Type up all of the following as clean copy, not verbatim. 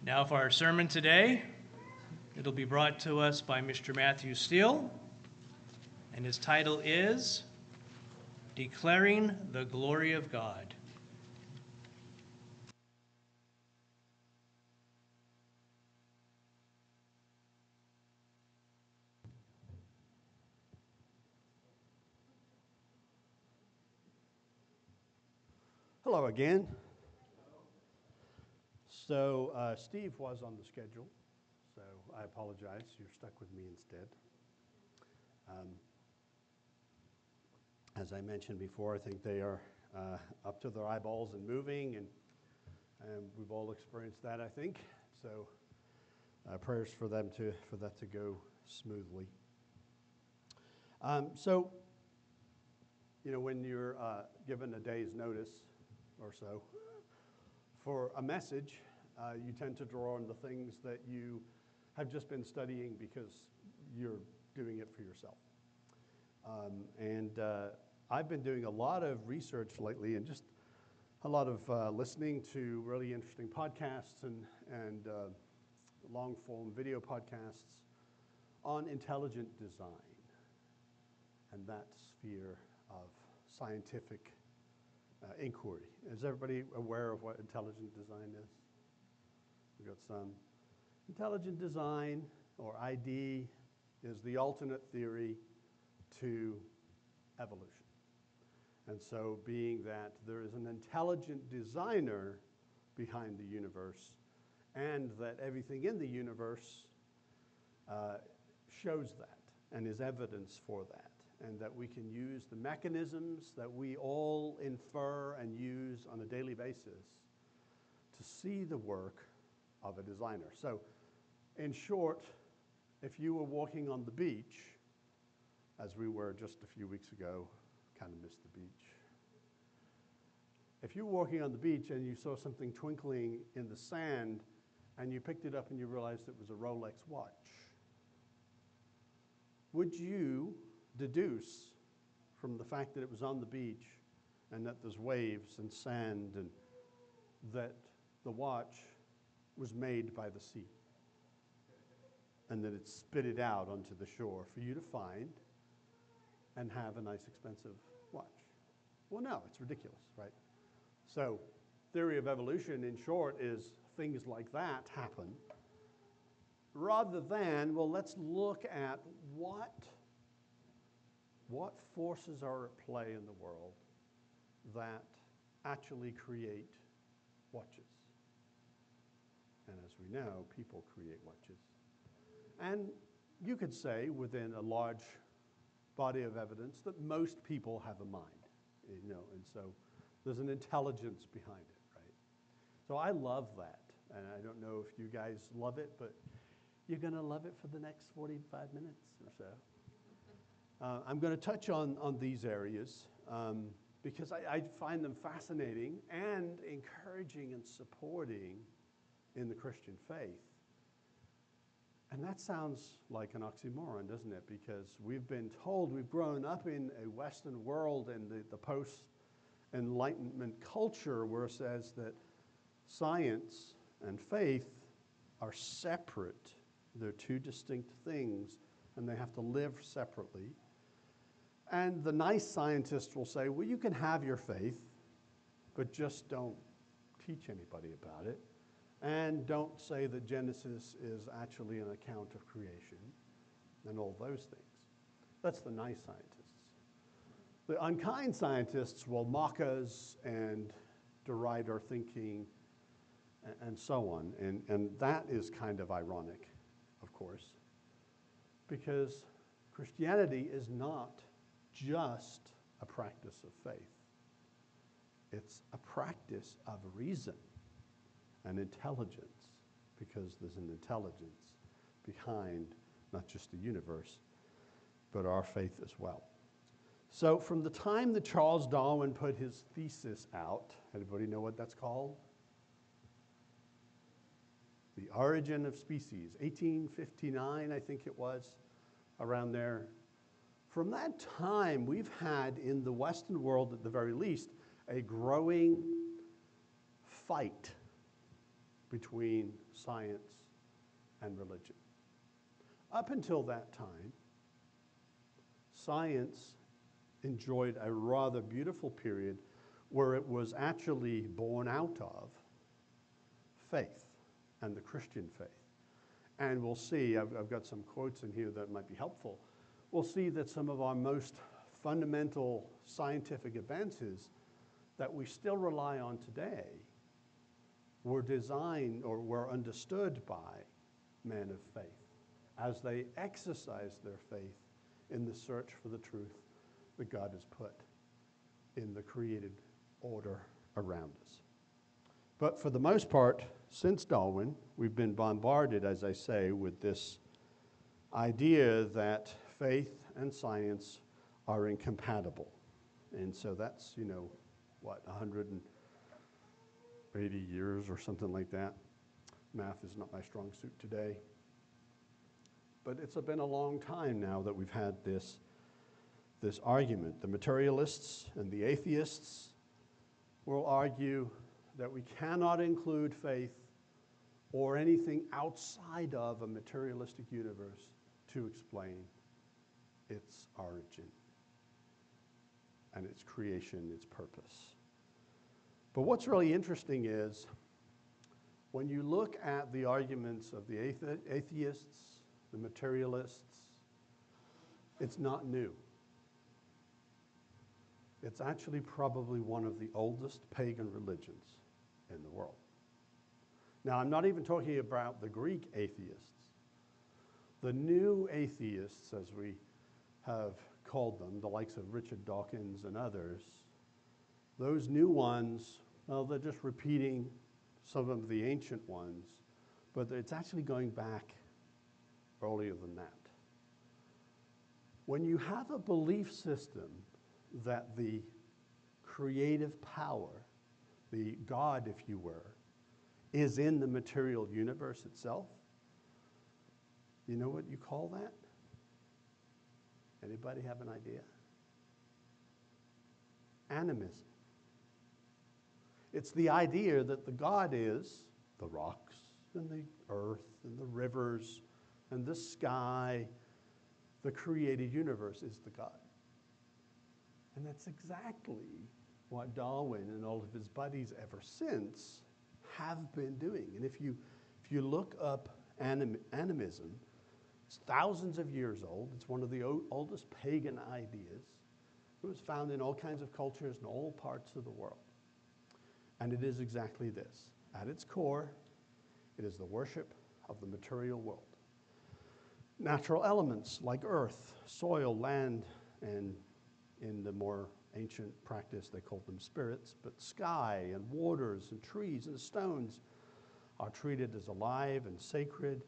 Now for our sermon today, it'll be brought to us by Mr. Matthew Steele, and his title is Declaring the Glory of God. Hello again. So Steve was on the schedule, so I apologize. You're stuck with me instead. As I mentioned before, I think they are up to their eyeballs and moving, and we've all experienced that, I think. So prayers for them for that to go smoothly. So when you're given a day's notice or so for a message, you tend to draw on the things that you have just been studying because you're doing it for yourself. I've been doing a lot of research lately and just a lot of listening to really interesting podcasts and long-form video podcasts on intelligent design and that sphere of scientific inquiry. Is everybody aware of what intelligent design is? We've got some. Intelligent design, or ID, is the alternate theory to evolution. And so being that there is an intelligent designer behind the universe and that everything in the universe shows that and is evidence for that, and that we can use the mechanisms that we all infer and use on a daily basis to see the work of a designer. So, in short, if you were walking on the beach, as we were just a few weeks ago, kind of missed the beach. If you were walking on the beach and you saw something twinkling in the sand and you picked it up and you realized it was a Rolex watch, would you deduce from the fact that it was on the beach and that there's waves and sand and that the watch was made by the sea and that it spit it out onto the shore for you to find and have a nice expensive watch? Well, no, it's ridiculous, right? So theory of evolution, in short, is things like that happen rather than, well, let's look at what forces are at play in the world that actually create watches. And as we know, people create watches. And you could say within a large body of evidence that most people have a mind, and so there's an intelligence behind it, right? So I love that, and I don't know if you guys love it, but you're going to love it for the next 45 minutes or so. I'm going to touch on these areas because I find them fascinating and encouraging and supporting in the Christian faith. And that sounds like an oxymoron, doesn't it? Because we've been told, we've grown up in a Western world and the post-Enlightenment culture where it says that science and faith are separate. They're two distinct things, and they have to live separately. And the nice scientists will say, well, you can have your faith, but just don't teach anybody about it. And don't say that Genesis is actually an account of creation and all those things. That's the nice scientists. The unkind scientists will mock us and deride our thinking and so on. And that is kind of ironic, of course, because Christianity is not just a practice of faith. It's a practice of reason and intelligence, because there's an intelligence behind not just the universe, but our faith as well. So from the time that Charles Darwin put his thesis out, anybody know what that's called? The Origin of Species, 1859, I think it was, around there. From that time, we've had, in the Western world at the very least, a growing fight between science and religion. Up until that time, science enjoyed a rather beautiful period where it was actually born out of faith and the Christian faith. And we'll see, I've got some quotes in here that might be helpful. We'll see that some of our most fundamental scientific advances that we still rely on today were designed or were understood by men of faith as they exercised their faith in the search for the truth that God has put in the created order around us. But for the most part, since Darwin, we've been bombarded, as I say, with this idea that faith and science are incompatible. And so that's, 180 years or something like that. Math is not my strong suit today. But it's been a long time now that we've had this argument. The materialists and the atheists will argue that we cannot include faith or anything outside of a materialistic universe to explain its origin and its creation, its purpose. But what's really interesting is when you look at the arguments of the atheists, the materialists, it's not new. It's actually probably one of the oldest pagan religions in the world. Now, I'm not even talking about the Greek atheists. The new atheists, as we have called them, the likes of Richard Dawkins and others, those new ones, well, they're just repeating some of the ancient ones, but it's actually going back earlier than that. When you have a belief system that the creative power, the God, if you were, is in the material universe itself, you know what you call that? Anybody have an idea? Animism. It's the idea that the God is the rocks and the earth and the rivers and the sky. The created universe is the God. And that's exactly what Darwin and all of his buddies ever since have been doing. And if you look up animism, it's thousands of years old. It's one of the oldest pagan ideas. It was found in all kinds of cultures in all parts of the world. And it is exactly this. At its core, it is the worship of the material world. Natural elements like earth, soil, land, and in the more ancient practice, they called them spirits, but sky and waters and trees and stones are treated as alive and sacred,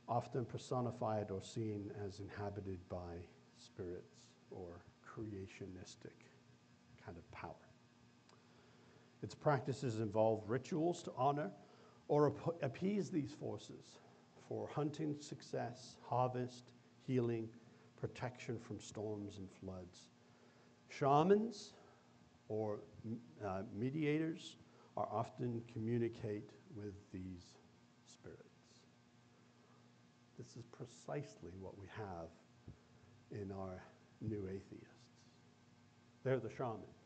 often personified or seen as inhabited by spirits or creationistic kind of power. Its practices involve rituals to honor or appease these forces for hunting success, harvest, healing, protection from storms and floods. Shamans or mediators are often communicate with these spirits. This is precisely what we have in our new atheists. They're the shamans.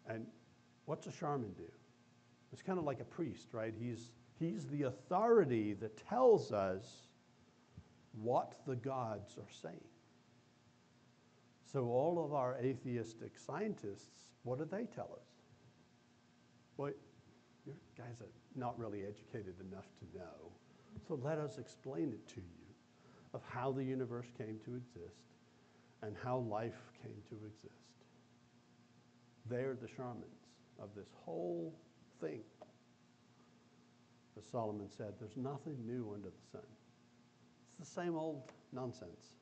And what's a shaman do? It's kind of like a priest, right? He's the authority that tells us what the gods are saying. So all of our atheistic scientists, what do they tell us? Well, you guys are not really educated enough to know. So let us explain it to you of how the universe came to exist and how life came to exist. They're the shamans of this whole thing. As Solomon said, there's nothing new under the sun. It's the same old nonsense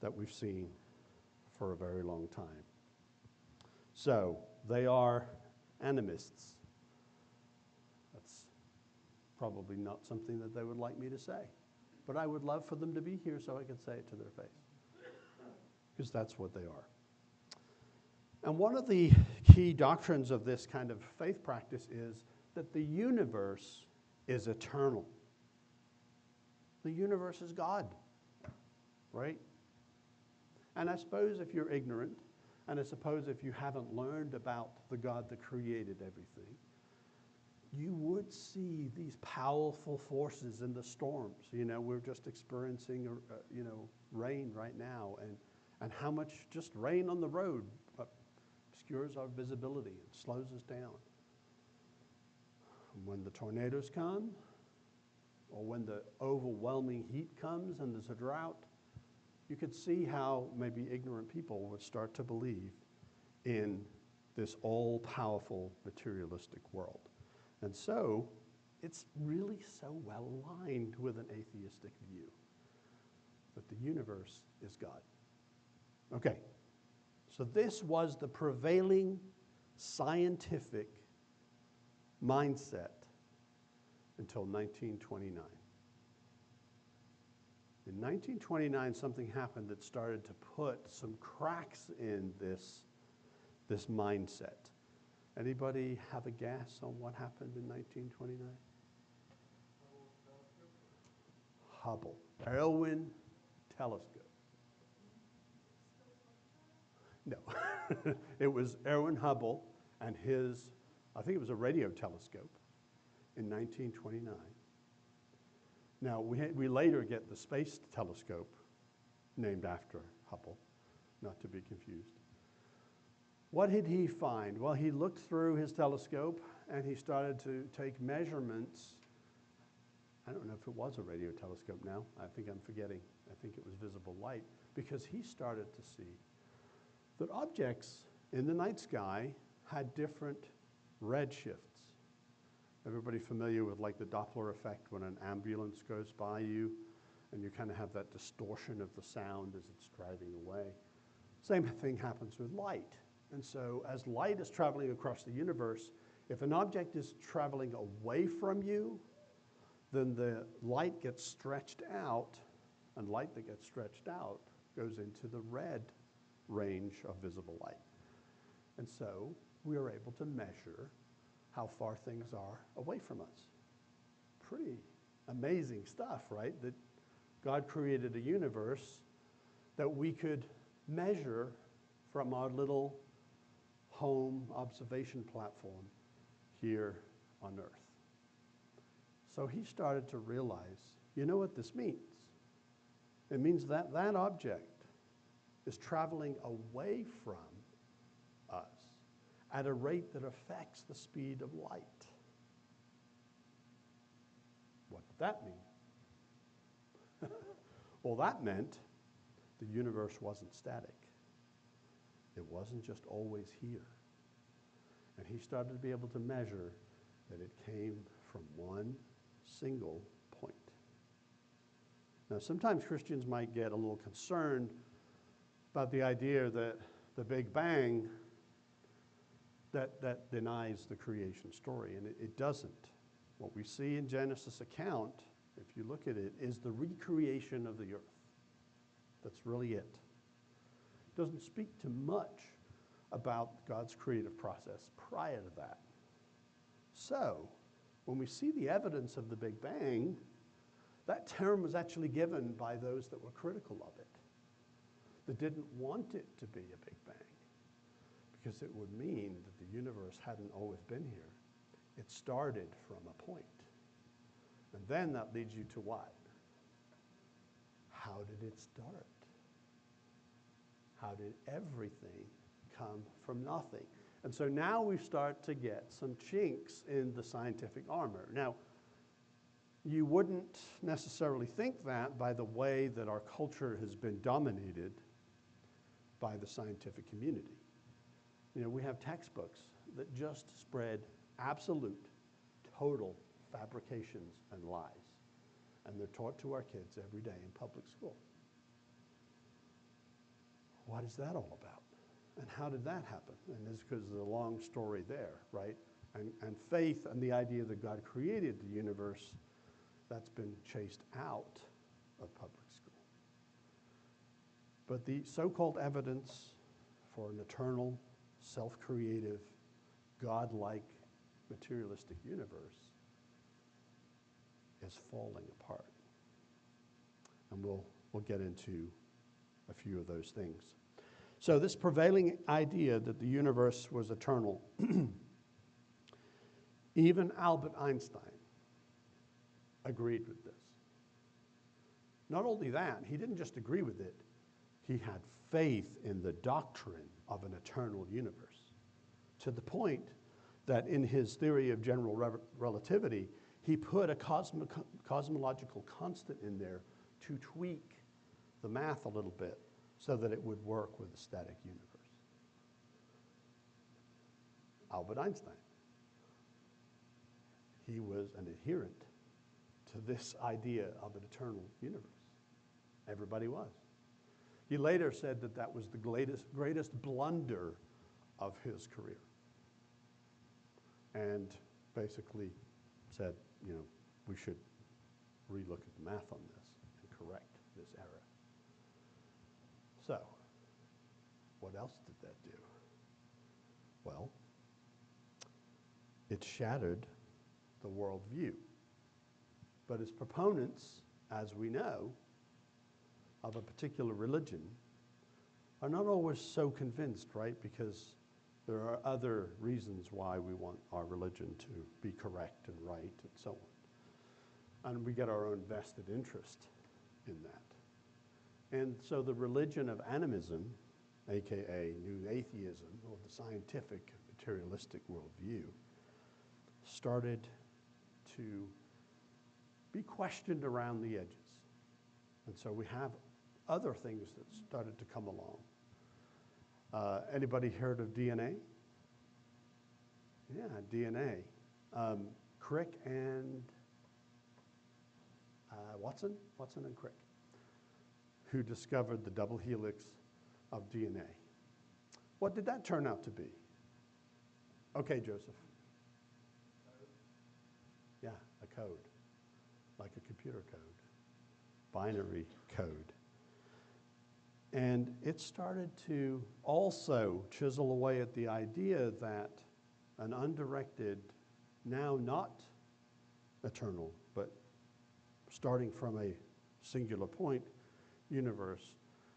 that we've seen for a very long time. So they are animists. That's probably not something that they would like me to say. But I would love for them to be here so I could say it to their face. Because that's what they are. And one of the key doctrines of this kind of faith practice is that the universe is eternal. The universe is God, right? And I suppose if you're ignorant, and I suppose if you haven't learned about the God that created everything, you would see these powerful forces in the storms. You know, we're just experiencing, rain right now, and how much just rain on the road obscures our visibility and slows us down. When the tornadoes come, or when the overwhelming heat comes and there's a drought, you could see how maybe ignorant people would start to believe in this all-powerful materialistic world. And so it's really so well aligned with an atheistic view that the universe is God. Okay, so this was the prevailing scientific mindset until 1929. In 1929, something happened that started to put some cracks in this mindset. Anybody have a guess on what happened in 1929? Hubble. Irwin telescope. No. It was Irwin Hubble and his, I think it was a radio telescope in 1929. Now, we later get the space telescope named after Hubble, not to be confused. What did he find? Well, he looked through his telescope and he started to take measurements. I don't know if it was a radio telescope now. I think I'm forgetting. I think it was visible light, because he started to see that objects in the night sky had different redshifts. Everybody familiar with like the Doppler effect when an ambulance goes by you and you kind of have that distortion of the sound as it's driving away? Same thing happens with light. And so as light is traveling across the universe, if an object is traveling away from you, then the light gets stretched out, and light that gets stretched out goes into the red range of visible light. And so we are able to measure how far things are away from us. Pretty amazing stuff, right? That God created a universe that we could measure from our little home observation platform here on Earth. So he started to realize, you know what this means? It means that that object is traveling away from us at a rate that affects the speed of light. What did that mean? Well, that meant the universe wasn't static. It wasn't just always here. And he started to be able to measure that it came from one single point. Now, sometimes Christians might get a little concerned about the idea that the Big Bang, that denies the creation story, and it doesn't. What we see in Genesis account, if you look at it, is the recreation of the earth. That's really it. It doesn't speak too much about God's creative process prior to that. So, when we see the evidence of the Big Bang, that term was actually given by those that were critical of it, that didn't want it to be a Big Bang, because it would mean that the universe hadn't always been here. It started from a point. And then that leads you to what? How did it start? How did everything come from nothing? And so now we start to get some chinks in the scientific armor. Now, you wouldn't necessarily think that by the way that our culture has been dominated by the scientific community. You know, we have textbooks that just spread absolute, total fabrications and lies. And they're taught to our kids every day in public school. What is that all about? And how did that happen? And it's because there's a long story there, right? And faith and the idea that God created the universe, that's been chased out of public school. But the so-called evidence for an eternal, self-creative, God-like materialistic universe is falling apart. And we'll get into a few of those things. So this prevailing idea that the universe was eternal, even Albert Einstein agreed with this. Not only that, he didn't just agree with it, he had faith in the doctrine of an eternal universe, to the point that in his theory of general relativity, he put a cosmological constant in there to tweak the math a little bit so that it would work with a static universe. Albert Einstein. He was an adherent to this idea of an eternal universe. Everybody was. He later said that that was the greatest blunder of his career. And basically said, you know, we should relook at the math on this and correct this error. So, what else did that do? Well, it shattered the worldview. But its proponents, as we know, of a particular religion are not always so convinced, right? Because there are other reasons why we want our religion to be correct and right and so on. And we get our own vested interest in that. And so the religion of animism, aka New Atheism, or the scientific materialistic worldview, started to be questioned around the edges. And so we have other things that started to come along. Anybody heard of DNA? Yeah, DNA. Crick and Watson and Crick, who discovered the double helix of DNA. What did that turn out to be? Okay, Joseph. Yeah, a code, like a computer code, binary code. And it started to also chisel away at the idea that an undirected, now not eternal, but starting from a singular point universe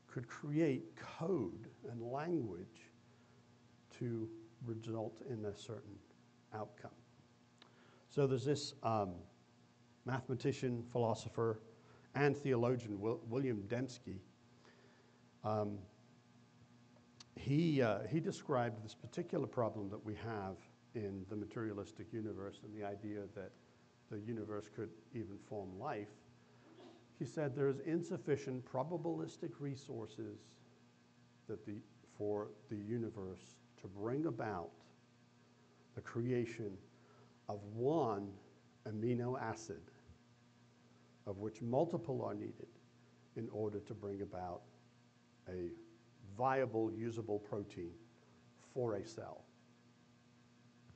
could create code and language to result in a certain outcome. So there's this mathematician, philosopher, and theologian, William Dembski. He described this particular problem that we have in the materialistic universe and the idea that the universe could even form life. He said there's insufficient probabilistic resources for the universe to bring about the creation of one amino acid, of which multiple are needed in order to bring about a viable, usable protein for a cell.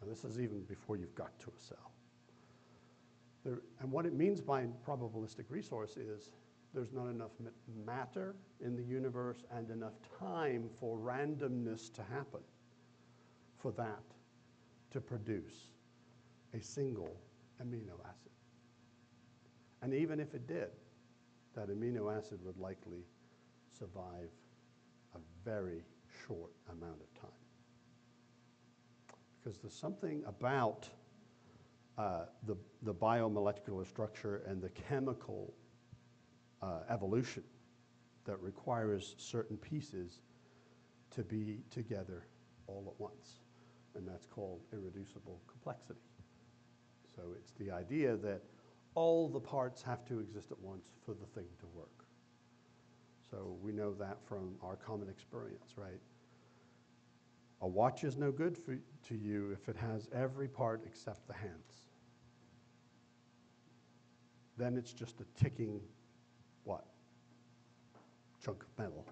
And this is even before you've got to a cell. And what it means by probabilistic resource is there's not enough matter in the universe and enough time for randomness to happen for that to produce a single amino acid. And even if it did, that amino acid would likely survive a very short amount of time. Because there's something about the biomolecular structure and the chemical evolution that requires certain pieces to be together all at once. And that's called irreducible complexity. So it's the idea that all the parts have to exist at once for the thing to work. So we know that from our common experience, right? A watch is no good to you if it has every part except the hands. Then it's just a ticking, what? Chunk of metal.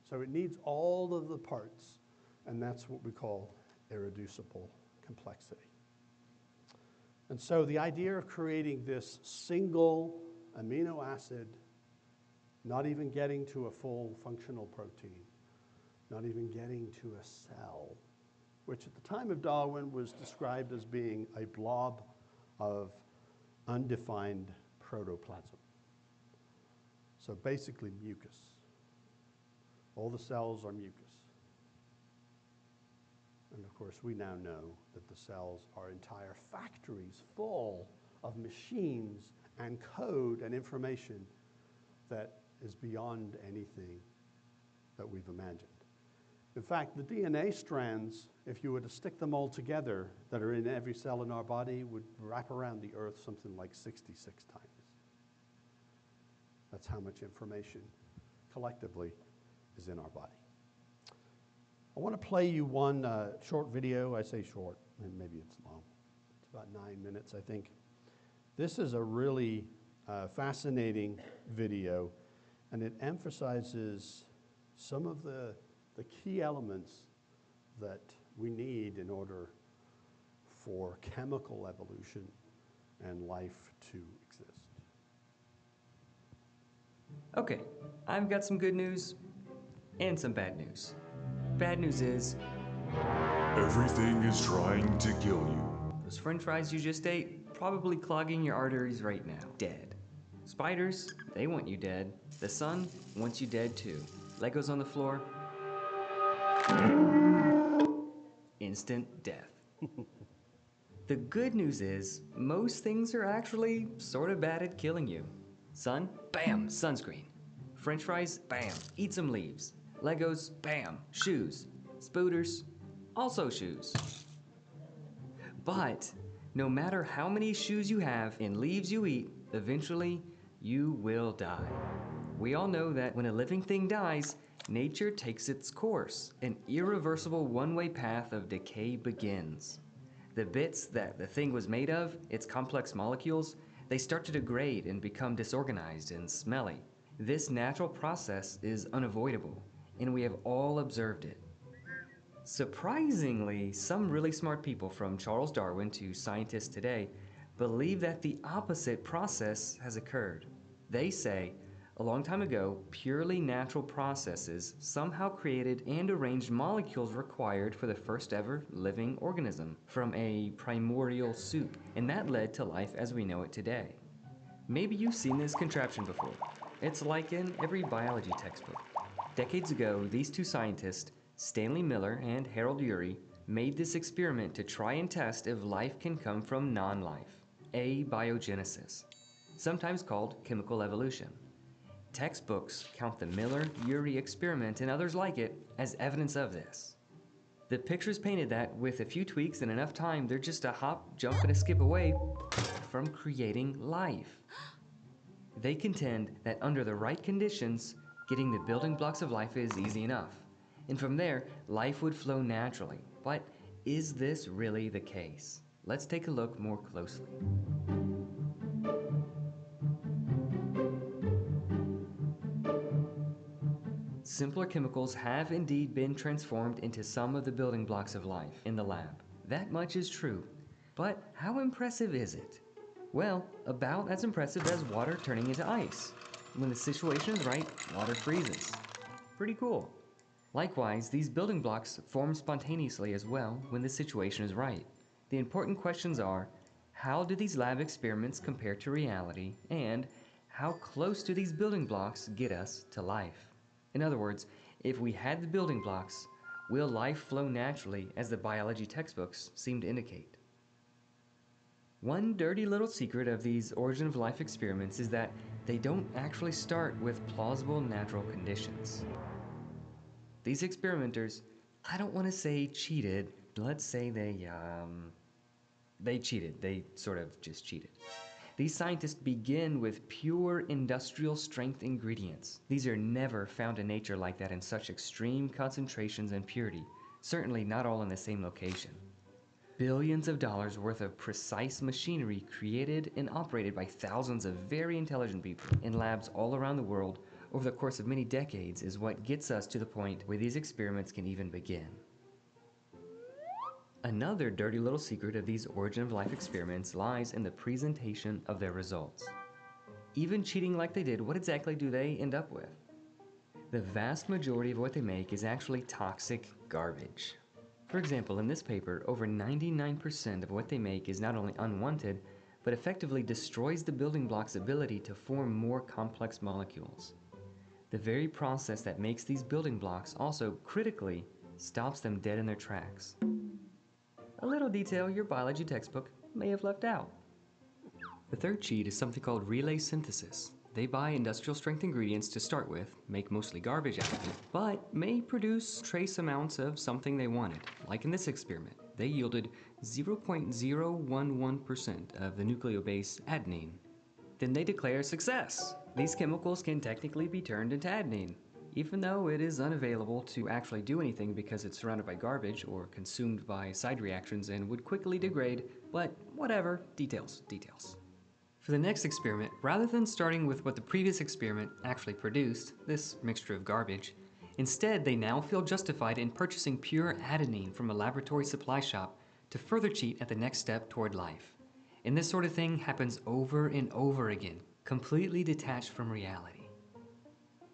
So it needs all of the parts, and that's what we call irreducible complexity. And so the idea of creating this single amino acid, not even getting to a full functional protein, not even getting to a cell, which at the time of Darwin was described as being a blob of undefined protoplasm. So basically mucus. All the cells are mucus. And of course, we now know that the cells are entire factories full of machines and code and information that is beyond anything that we've imagined. In fact, the DNA strands, if you were to stick them all together that are in every cell in our body, would wrap around the Earth something like 66 times. That's how much information collectively is in our body. I want to play you one short video. I say short, and maybe it's long. It's about 9 minutes, I think. This is a really fascinating video, and it emphasizes some of the key elements that we need in order for chemical evolution and life to exist. Okay, I've got some good news and some bad news. Bad news is Everything is trying to kill you. those french fries you just ate probably clogging your arteries right now. Dead. Spiders, they want you dead. The sun wants you dead too. Legos on the floor. Instant death. The good news is most things are actually sort of bad at killing you. Sun, bam, sunscreen. French fries, bam, eat some leaves. Legos, bam, shoes. Spooters, also shoes. But no matter how many shoes you have and leaves you eat, eventually you will die. We all know that when a living thing dies, nature takes its course. An irreversible one-way path of decay begins. The bits that the thing was made of, its complex molecules, they start to degrade and become disorganized and smelly. This natural process is unavoidable, and we have all observed it. Surprisingly, some really smart people from Charles Darwin to scientists today believe that the opposite process has occurred. They say, a long time ago, purely natural processes somehow created and arranged molecules required for the first ever living organism from a primordial soup, and that led to life as we know it today. Maybe you've seen this contraption before. It's like in every biology textbook. Decades ago, these two scientists, Stanley Miller and Miller-Urey, made this experiment to try and test if life can come from non-life, abiogenesis, sometimes called chemical evolution. Textbooks count the Miller-Urey experiment and others like it as evidence of this. The pictures painted that with a few tweaks and enough time, they're just a hop, jump, and a skip away from creating life. They contend that under the right conditions, getting the building blocks of life is easy enough. And from there, life would flow naturally. But is this really the case? Let's take a look more closely. Simpler chemicals have indeed been transformed into some of the building blocks of life in the lab. That much is true. But how impressive is it? Well, about as impressive as water turning into ice. When the situation is right, water freezes. Pretty cool. Likewise, these building blocks form spontaneously as well when the situation is right. The important questions are, how do these lab experiments compare to reality, and how close do these building blocks get us to life? In other words, if we had the building blocks, will life flow naturally as the biology textbooks seem to indicate? One dirty little secret of these origin of life experiments is that they don't actually start with plausible natural conditions. These experimenters, I don't want to say cheated, but let's say they cheated. They sort of just cheated. These scientists begin with pure industrial strength ingredients. These are never found in nature like that in such extreme concentrations and purity, certainly not all in the same location. Billions of dollars worth of precise machinery created and operated by thousands of very intelligent people in labs all around the world over the course of many decades is what gets us to the point where these experiments can even begin. Another dirty little secret of these origin of life experiments lies in the presentation of their results. Even cheating like they did, what exactly do they end up with? The vast majority of what they make is actually toxic garbage. For example, in this paper, over 99% of what they make is not only unwanted, but effectively destroys the building block's ability to form more complex molecules. The very process that makes these building blocks also, critically, stops them dead in their tracks. A little detail your biology textbook may have left out. The third cheat is something called relay synthesis. They buy industrial strength ingredients to start with, make mostly garbage out of it, but may produce trace amounts of something they wanted. Like in this experiment, they yielded 0.011% of the nucleobase adenine. Then they declare success. These chemicals can technically be turned into adenine, even though it is unavailable to actually do anything because it's surrounded by garbage or consumed by side reactions and would quickly degrade, but whatever, details. For the next experiment, rather than starting with what the previous experiment actually produced, this mixture of garbage, instead they now feel justified in purchasing pure adenine from a laboratory supply shop to further cheat at the next step toward life. And this sort of thing happens over and over again, completely detached from reality.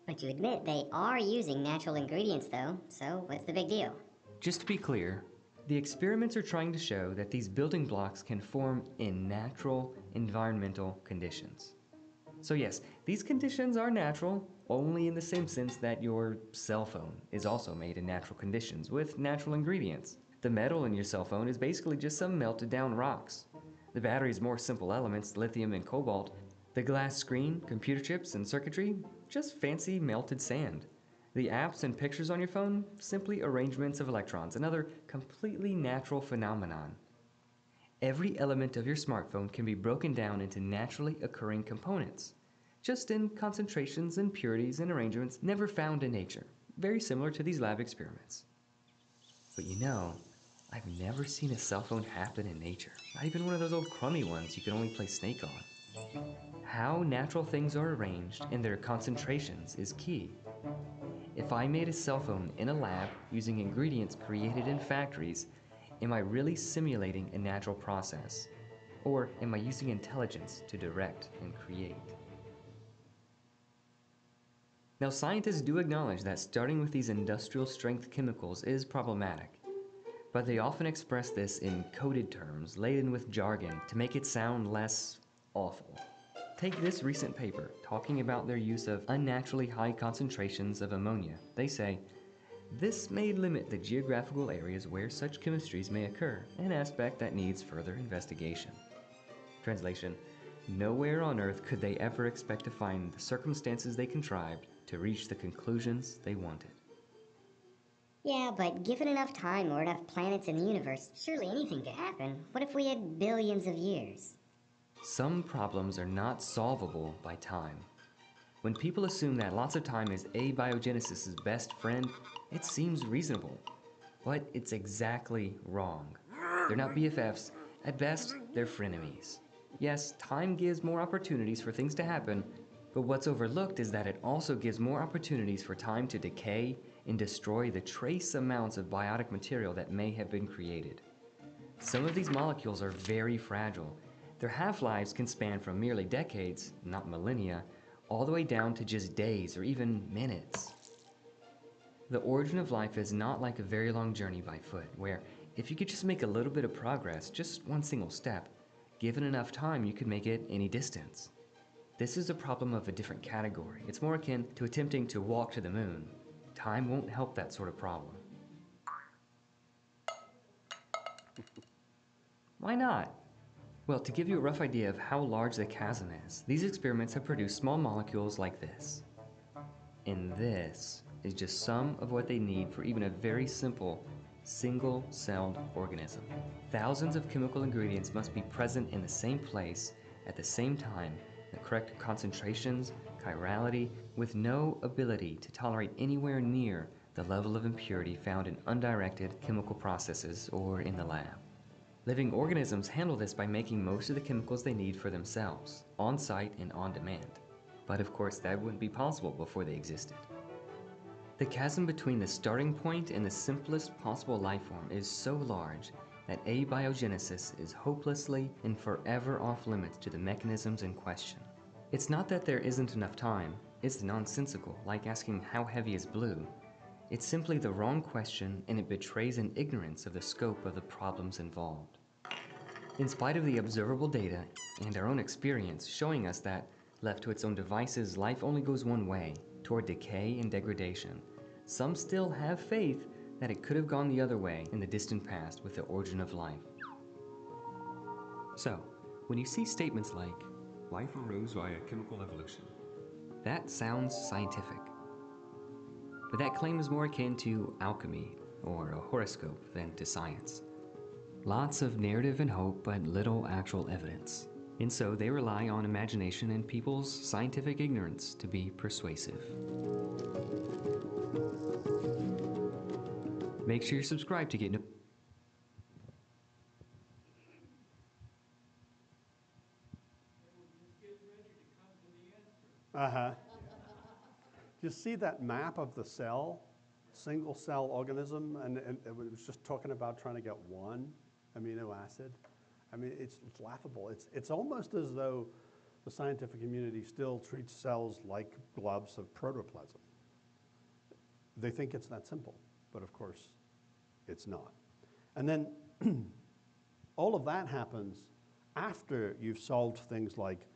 But you admit they are using natural ingredients though, so what's the big deal? Just to be clear, the experiments are trying to show that these building blocks can form in natural environmental conditions. So yes, these conditions are natural, only in the same sense that your cell phone is also made in natural conditions with natural ingredients. The metal in your cell phone is basically just some melted down rocks. The battery's more simple elements, lithium and cobalt. The glass screen, computer chips, and circuitry, just fancy melted sand. The apps and pictures on your phone, simply arrangements of electrons, another completely natural phenomenon. Every element of your smartphone can be broken down into naturally occurring components, just in concentrations and purities and arrangements never found in nature, very similar to these lab experiments. But you know, I've never seen a cell phone happen in nature, not even one of those old crummy ones you can only play Snake on. How natural things are arranged and their concentrations is key. If I made a cell phone in a lab using ingredients created in factories, am I really simulating a natural process? Or am I using intelligence to direct and create? Now, scientists do acknowledge that starting with these industrial strength chemicals is problematic, but they often express this in coded terms laden with jargon to make it sound less awful. Take this recent paper talking about their use of unnaturally high concentrations of ammonia. They say, this may limit the geographical areas where such chemistries may occur, an aspect that needs further investigation. Translation, nowhere on Earth could they ever expect to find the circumstances they contrived to reach the conclusions they wanted. Yeah, but given enough time or enough planets in the universe, surely anything could happen. What if we had billions of years? Some problems are not solvable by time. When people assume that lots of time is abiogenesis's best friend, it seems reasonable. But it's exactly wrong. They're not BFFs. At best, they're frenemies. Yes, time gives more opportunities for things to happen, but what's overlooked is that it also gives more opportunities for time to decay and destroy the trace amounts of biotic material that may have been created. Some of these molecules are very fragile. Their half-lives can span from merely decades, not millennia, all the way down to just days or even minutes. The origin of life is not like a very long journey by foot, where if you could just make a little bit of progress, just one single step, given enough time you could make it any distance. This is a problem of a different category. It's more akin to attempting to walk to the moon. Time won't help that sort of problem. Why not? Well, to give you a rough idea of how large the chasm is, these experiments have produced small molecules like this. And this is just some of what they need for even a very simple, single-celled organism. Thousands of chemical ingredients must be present in the same place at the same time, the correct concentrations, chirality, with no ability to tolerate anywhere near the level of impurity found in undirected chemical processes or in the lab. Living organisms handle this by making most of the chemicals they need for themselves, on-site and on demand. But of course, that wouldn't be possible before they existed. The chasm between the starting point and the simplest possible life form is so large that abiogenesis is hopelessly and forever off limits to the mechanisms in question. It's not that there isn't enough time, it's nonsensical, like asking how heavy is blue. It's simply the wrong question, and it betrays an ignorance of the scope of the problems involved. In spite of the observable data and our own experience showing us that, left to its own devices, life only goes one way, toward decay and degradation, some still have faith that it could have gone the other way in the distant past with the origin of life. So, when you see statements like, Life arose via chemical evolution. that sounds scientific. But that claim is more akin to alchemy or a horoscope than to science. Lots of narrative and hope, but little actual evidence. And so they rely on imagination and people's scientific ignorance to be persuasive. Make sure you subscribe to get Uh-huh. You see that map of the cell, single cell organism, and it was just talking about trying to get one amino acid. I mean, it's laughable. It's almost as though the scientific community still treats cells like globs of protoplasm. They think it's that simple, but of course, it's not. And then all of that happens after you've solved things like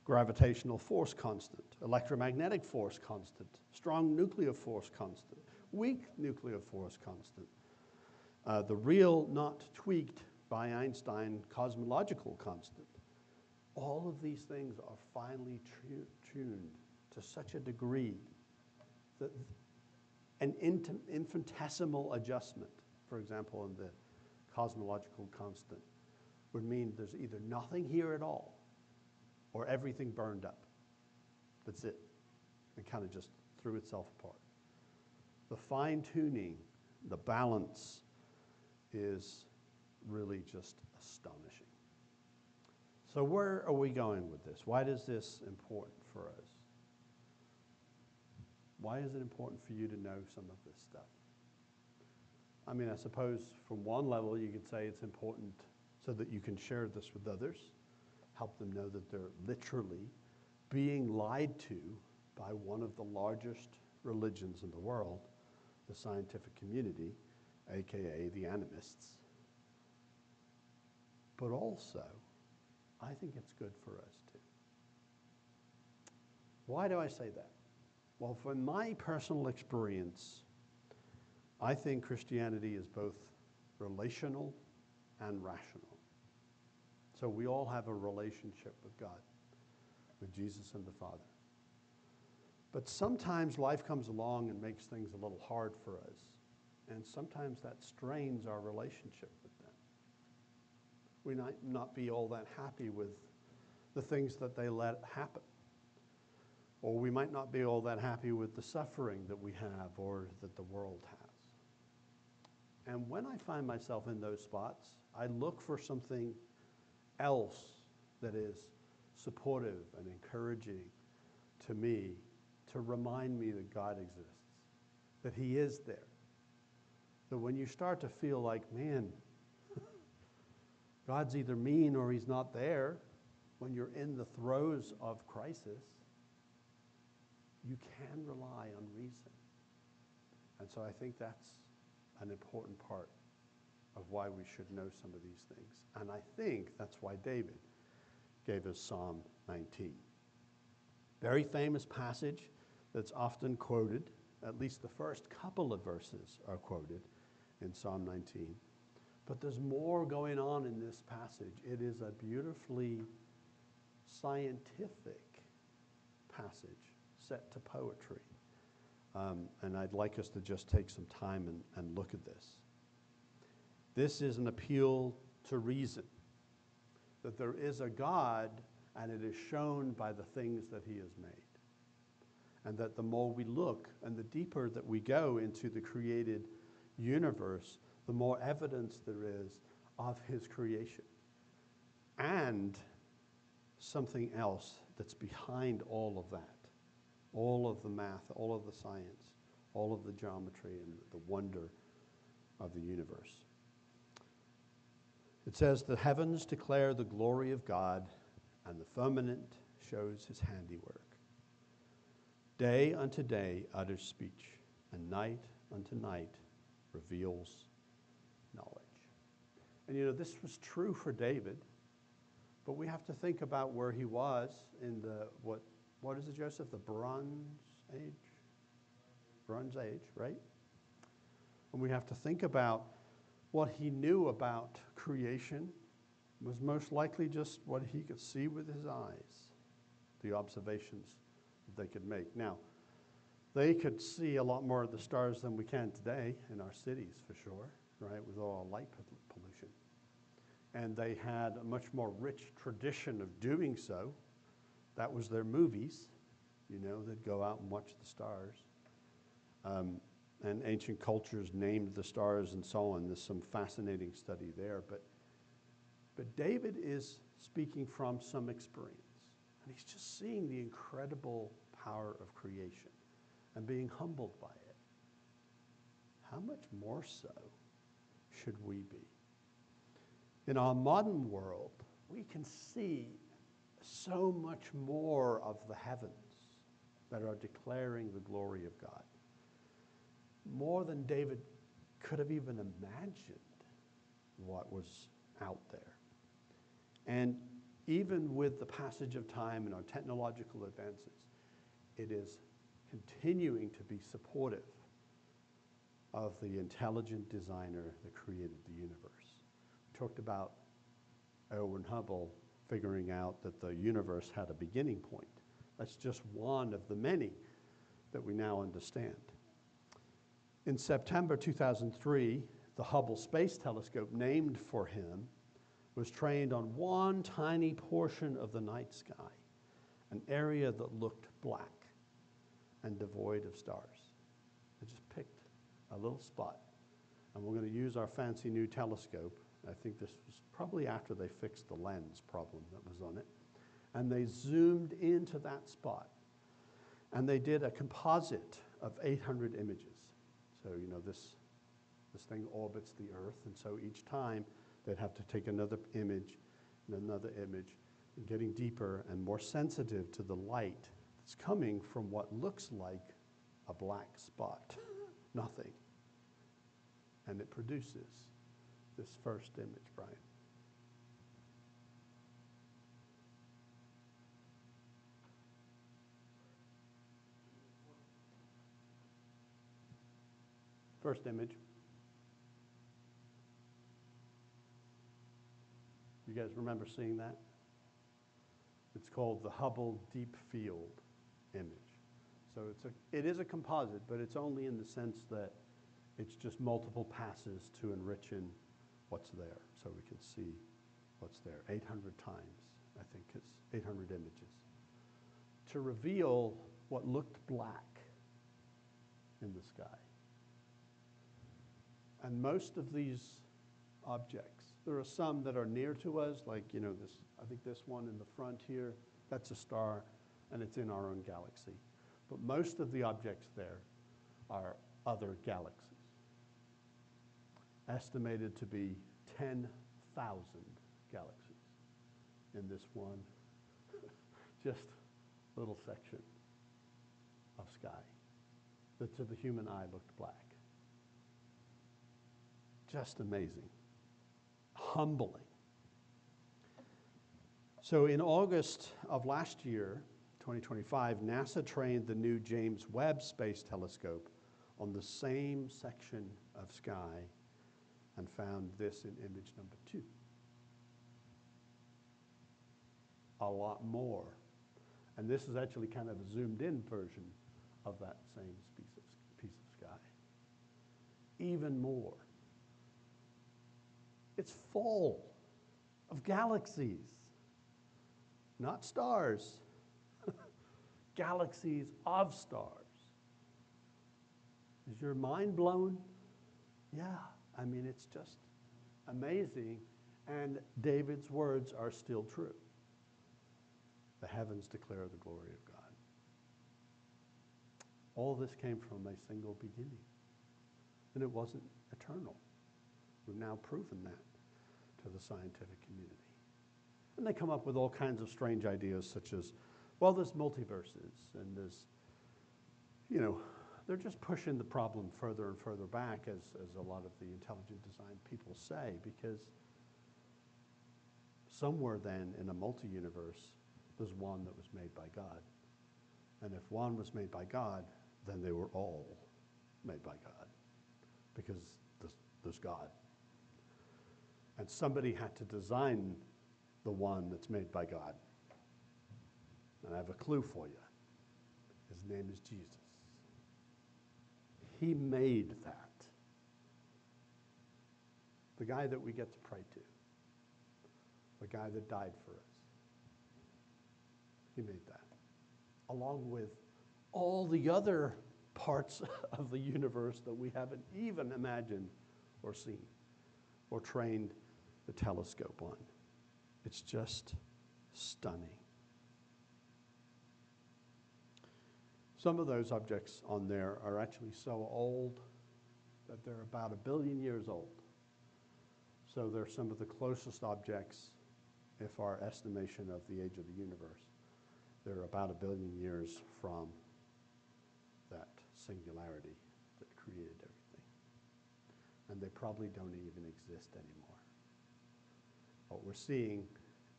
gravitational force constant, electromagnetic force constant, strong nuclear force constant, weak nuclear force constant, the real, not tweaked by Einstein cosmological constant. All of these things are finely tuned to such a degree that an infinitesimal adjustment, for example, in the cosmological constant, would mean there's either nothing here at all or everything burned up. That's it. It kind of just threw itself apart. The fine-tuning, the balance is really just astonishing. So where are we going with this? Why is this important for us? Why is it important for you to know some of this stuff? I mean, I suppose from one level you could say it's important so that you can share this with others, help them know that they're literally being lied to by one of the largest religions in the world, the scientific community, aka the animists. But also, I think it's good for us too. Why do I say that? Well, from my personal experience, I think Christianity is both relational and rational. So we all have a relationship with God, with Jesus and the Father. But sometimes life comes along and makes things a little hard for us. And sometimes that strains our relationship with them. We might not be all that happy with the things that they let happen. Or we might not be all that happy with the suffering that we have or that the world has. And when I find myself in those spots, I look for something else that is supportive and encouraging to me, to remind me that God exists, that He is there. That when you start to feel like, man, God's either mean or He's not there, when you're in the throes of crisis, you can rely on reason. And so I think that's an important part of why we should know some of these things. And I think that's why David gave us Psalm 19. Very famous passage that's often quoted, at least the first couple of verses are quoted in Psalm 19. But there's more going on in this passage. It is a beautifully scientific passage set to poetry. And I'd like us to just take some time and look at this. This is an appeal to reason, that there is a God, and it is shown by the things that He has made. And that the more we look and the deeper that we go into the created universe, the more evidence there is of His creation. And something else that's behind all of that. All of the math, all of the science, all of the geometry and the wonder of the universe. It says, the heavens declare the glory of God, and the firmament shows His handiwork. Day unto day utters speech, and night unto night reveals knowledge. And you know, this was true for David, but we have to think about where he was in the, what is it, Joseph? The Bronze Age? Bronze Age, right? And we have to think about what he knew about creation was most likely just what he could see with his eyes, the observations that they could make. Now, they could see a lot more of the stars than we can today in our cities, for sure, right, with all light pollution. And they had a much more rich tradition of doing so. That was their movies. You know, they'd go out and watch the stars. And ancient cultures named the stars and so on. There's some fascinating study there. But David is speaking from some experience. And he's just seeing the incredible power of creation and being humbled by it. How much more so should we be? In our modern world, we can see so much more of the heavens that are declaring the glory of God. More than David could have even imagined what was out there. And even with the passage of time and our technological advances, it is continuing to be supportive of the intelligent designer that created the universe. We talked about Edwin Hubble figuring out that the universe had a beginning point. That's just one of the many that we now understand. In September 2003, the Hubble Space Telescope, named for him, was trained on one tiny portion of the night sky, an area that looked black and devoid of stars. They just picked a little spot. And we're going to use our fancy new telescope. I think this was probably after they fixed the lens problem that was on it. And they zoomed into that spot. And they did a composite of 800 images. So, you know, this thing orbits the Earth, and so each time they'd have to take another image and another image, and getting deeper and more sensitive to the light that's coming from what looks like a black spot, nothing. And it produces this first image, Brian. First image. You guys remember seeing that? It's called the Hubble Deep Field image. So it is a composite, but it's only in the sense that it's just multiple passes to enrich in what's there, so we can see what's there. 800 times, I think it's 800 images. To reveal what looked black in the sky. And most of these objects, there are some that are near to us, like, you know, this, I think this one in the front here, that's a star, and it's in our own galaxy. But most of the objects there are other galaxies, estimated to be 10,000 galaxies in this one just little section of sky that to the human eye looked black. Just amazing, humbling. So in August of last year, 2025, NASA trained the new James Webb Space Telescope on the same section of sky and found this in image number 2. A lot more. And this is actually kind of a zoomed in version of that same piece of sky. Even more. It's full of galaxies, not stars, galaxies of stars. Is your mind blown? Yeah, I mean, it's just amazing, and David's words are still true. The heavens declare the glory of God. All this came from a single beginning, and it wasn't eternal. We've now proven that to the scientific community. And they come up with all kinds of strange ideas, such as, well, there's multiverses, and there's, you know, they're just pushing the problem further and further back, as a lot of the intelligent design people say, because somewhere then in a multi-universe, there's one that was made by God. And if one was made by God, then they were all made by God, because there's God. And somebody had to design the one that's made by God. And I have a clue for you. His name is Jesus. He made that. The guy that we get to pray to. The guy that died for us. He made that. Along with all the other parts of the universe that we haven't even imagined or seen or trained the telescope on. It's just stunning. Some of those objects on there are actually so old that they're about 1 billion years old. So they're some of the closest objects, if our estimation of the age of the universe. They're about 1 billion years from that singularity that created everything. And they probably don't even exist anymore. What we're seeing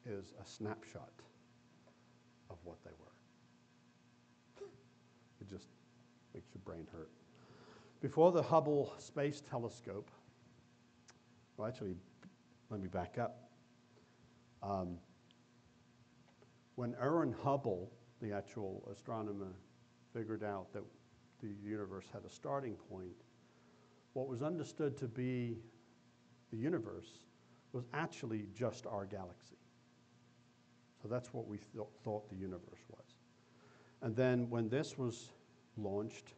is a snapshot of what they were. It just makes your brain hurt. Before the Hubble Space Telescope, well, actually, let me back up. When Erwin Hubble, the actual astronomer, figured out that the universe had a starting point, what was understood to be the universe was actually just our galaxy. So that's what we thought the universe was. And then when this was launched,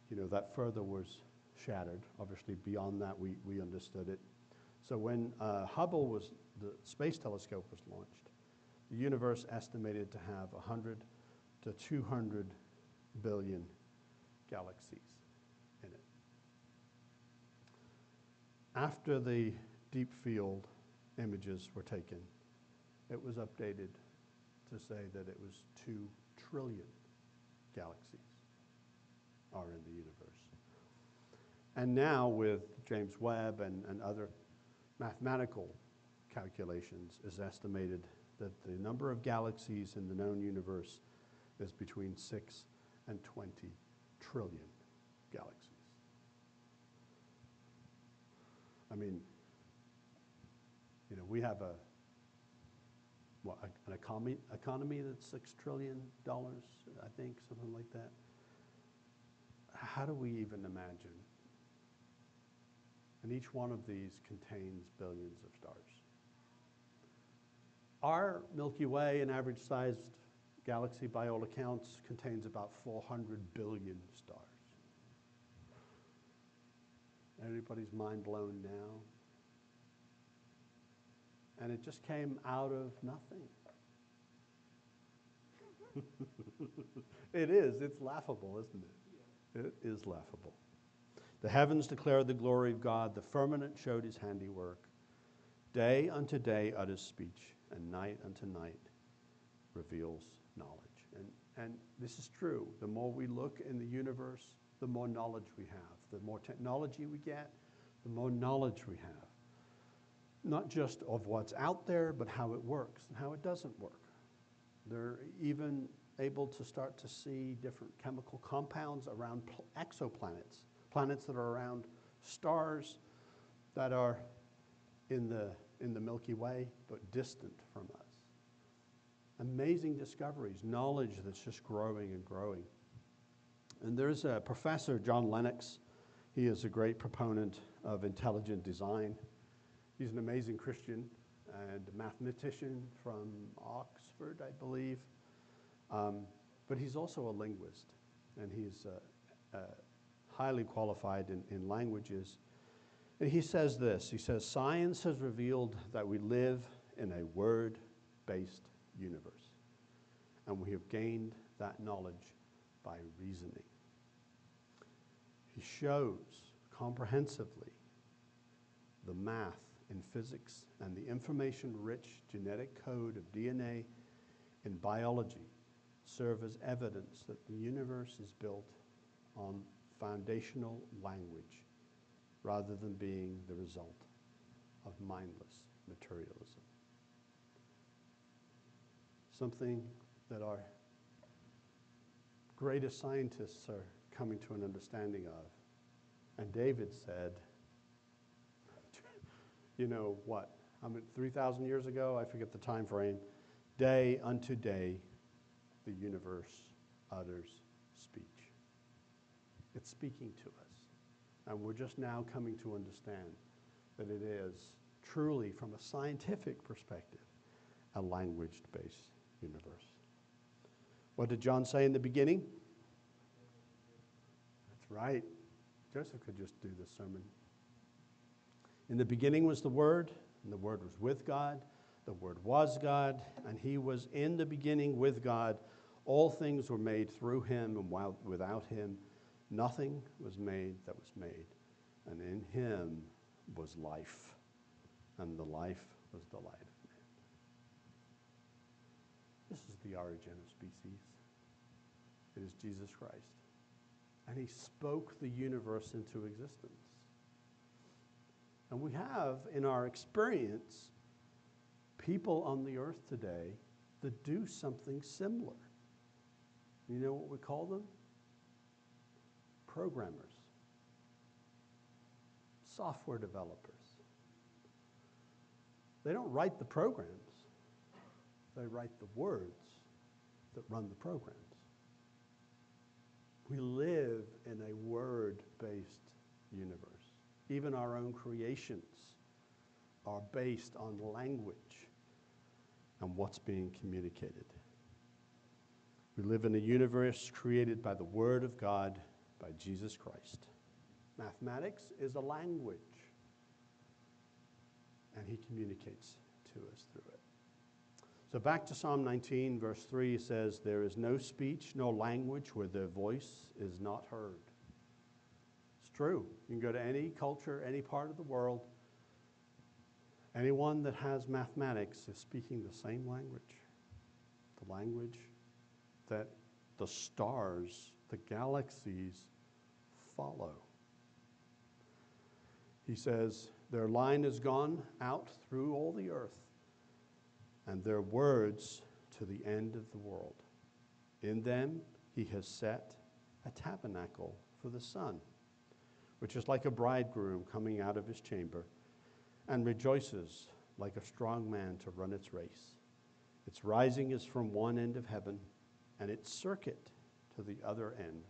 that further was shattered. Obviously, beyond that, we understood it. So when the space telescope was launched, the universe estimated to have 100 to 200 billion galaxies in it. After the deep field images were taken, it was updated to say that it was 2 trillion galaxies are in the universe. And now with James Webb and other mathematical calculations, is estimated that the number of galaxies in the known universe is between 6 and 20 trillion galaxies. I mean, we have an economy that's $6 trillion, I think, something like that. How do we even imagine? And each one of these contains billions of stars. Our Milky Way, an average-sized galaxy by all accounts, contains about 400 billion stars. Everybody's mind blown now. And it just came out of nothing. It is. It's laughable, isn't it? It is laughable. The heavens declare the glory of God. The firmament showed his handiwork. Day unto day utters speech, and night unto night reveals knowledge. And this is true. The more we look in the universe, the more knowledge we have. The more technology we get, the more knowledge we have. Not just of what's out there, but how it works and how it doesn't work. They're even able to start to see different chemical compounds around exoplanets, planets that are around stars that are in the Milky Way, but distant from us. Amazing discoveries, knowledge that's just growing and growing. And there's a professor, John Lennox. He is a great proponent of intelligent design. He's an amazing Christian and a mathematician from Oxford, I believe. But he's also a linguist, and he's highly qualified in languages. And he says this, he says, science has revealed that we live in a word-based universe, and we have gained that knowledge by reasoning. He shows comprehensively the math in physics and the information-rich genetic code of DNA in biology serve as evidence that the universe is built on foundational language rather than being the result of mindless materialism. Something that our greatest scientists are coming to an understanding of. And David said, you know what, 3,000 years ago, I forget the time frame, day unto day, the universe utters speech. It's speaking to us. And we're just now coming to understand that it is truly, from a scientific perspective, a language-based universe. What did John say in the beginning? That's right. Joseph could just do this sermon. In the beginning was the Word, and the Word was with God. The Word was God, and He was in the beginning with God. All things were made through Him, and without Him, nothing was made that was made. And in Him was life, and the life was the light of man. This is the origin of species. It is Jesus Christ. And He spoke the universe into existence. And we have, in our experience, people on the earth today that do something similar. You know what we call them? Programmers. Software developers. They don't write the programs. They write the words that run the programs. We live in a word-based universe. Even our own creations are based on language and what's being communicated. We live in a universe created by the Word of God, by Jesus Christ. Mathematics is a language, and He communicates to us through it. So back to Psalm 19, verse 3 says, "There is no speech, no language where their voice is not heard." It's true. You can go to any culture, any part of the world. Anyone that has mathematics is speaking the same language. The language that the stars, the galaxies follow. He says, "Their line is gone out through all the earth, and their words to the end of the world. In them He has set a tabernacle for the sun, which is like a bridegroom coming out of his chamber, and rejoices like a strong man to run its race. Its rising is from one end of heaven, and its circuit to the other end,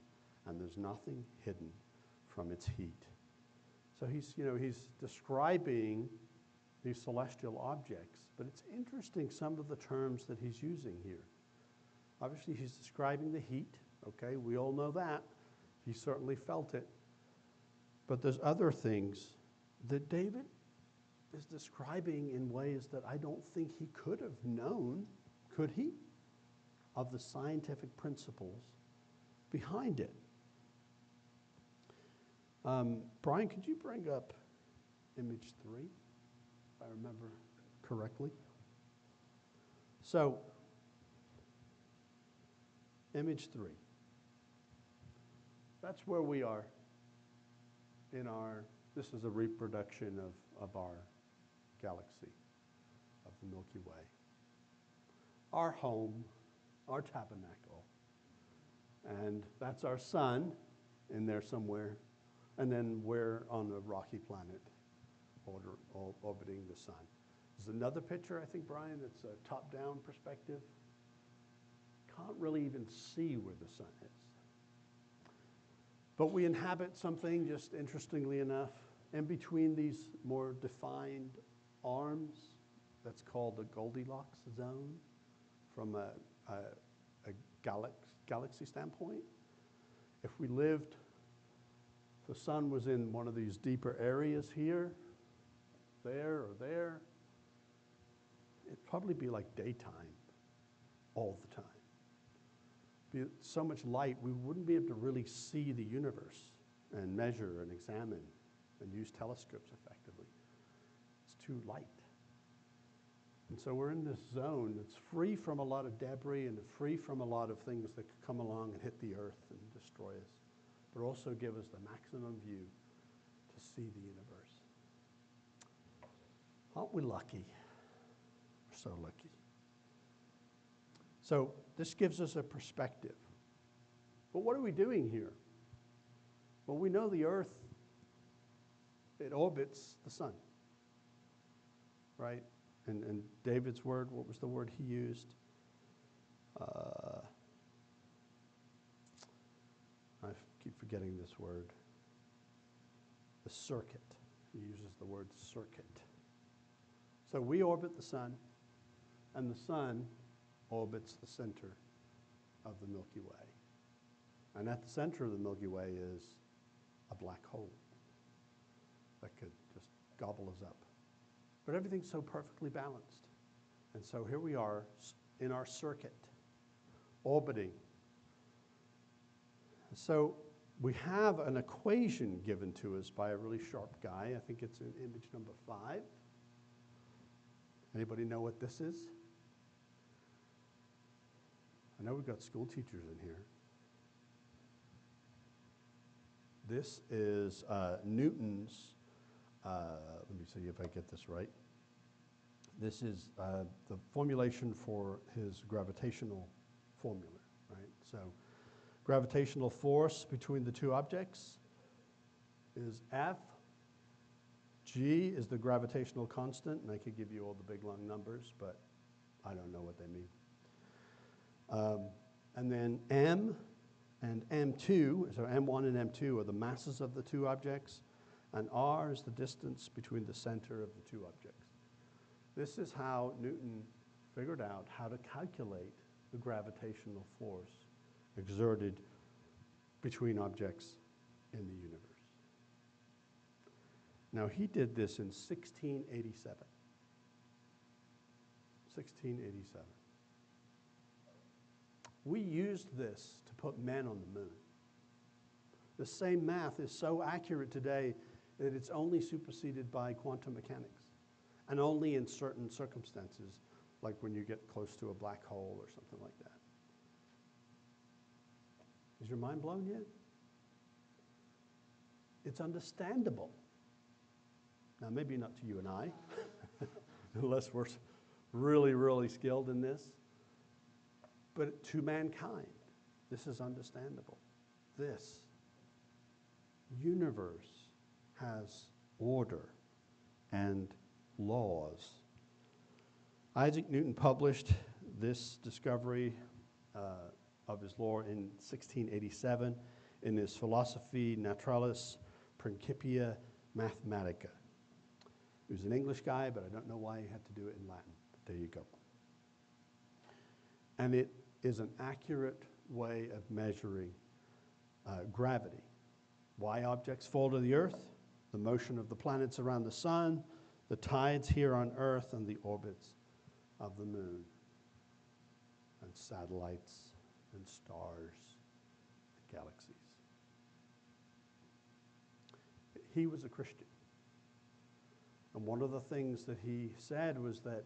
and there's nothing hidden from its heat." So he's describing these celestial objects, but it's interesting some of the terms that he's using here. Obviously, he's describing the heat. Okay, we all know that. He certainly felt it. But there's other things that David is describing in ways that I don't think he could have known, could he, of the scientific principles behind it. Brian, could you bring up image 3, if I remember correctly? So, image 3. That's where we are in this is a reproduction of our galaxy, of the Milky Way. Our home, our tabernacle. And that's our sun in there somewhere. And then we're on a rocky planet orbiting the sun. There's another picture, I think, Brian, it's a top-down perspective. Can't really even see where the sun is. But we inhabit something, just interestingly enough, in between these more defined arms, that's called the Goldilocks zone from a galaxy standpoint. If we lived, the sun was in one of these deeper areas here, there or there, it'd probably be like daytime all the time. Be so much light, we wouldn't be able to really see the universe and measure and examine and use telescopes effectively. It's too light. And so we're in this zone that's free from a lot of debris and free from a lot of things that could come along and hit the earth and destroy us. but also give us the maximum view to see the universe. Aren't we lucky? We're so lucky. So this gives us a perspective. But what are we doing here? Well, we know the Earth, it orbits the sun, right? And David's word, what was the word he used? I keep forgetting this word. The circuit. He uses the word circuit. So we orbit the sun, and the sun orbits the center of the Milky Way. And at the center of the Milky Way is a black hole that could just gobble us up. But everything's so perfectly balanced. And so here we are in our circuit, orbiting. So we have an equation given to us by a really sharp guy. I think it's in image number 5. Anybody know what this is? I know we've got school teachers in here. This is Newton's, let me see if I get this right. This is the formulation for his gravitational formula, right? So gravitational force between the two objects is F. G is the gravitational constant, and I could give you all the big long numbers, but I don't know what they mean. And then M and M2, so M1 and M2 are the masses of the two objects, and R is the distance between the center of the two objects. This is how Newton figured out how to calculate the gravitational force exerted between objects in the universe. Now, he did this in 1687. 1687. We used this to put men on the moon. The same math is so accurate today that it's only superseded by quantum mechanics, and only in certain circumstances, like when you get close to a black hole or something like that. Is your mind blown yet? It's understandable. Now, maybe not to you and I, unless we're really, really skilled in this, but to mankind, this is understandable. This universe has order and laws. Isaac Newton published this discovery of his law in 1687 in his Philosophiae Naturalis Principia Mathematica. He was an English guy, but I don't know why he had to do it in Latin. But there you go. And it is an accurate way of measuring gravity. Why objects fall to the earth, the motion of the planets around the sun, the tides here on earth, and the orbits of the moon, and satellites, and stars, and galaxies. He was a Christian. And one of the things that he said was that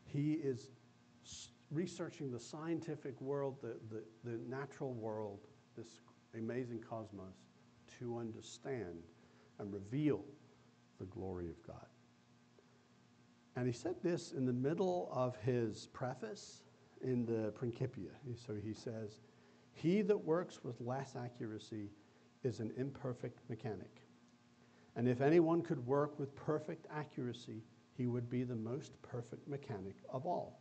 he is researching the scientific world, the natural world, this amazing cosmos, to understand and reveal the glory of God. And he said this in the middle of his preface in the Principia. So he says, "He that works with less accuracy is an imperfect mechanic. And if anyone could work with perfect accuracy, he would be the most perfect mechanic of all.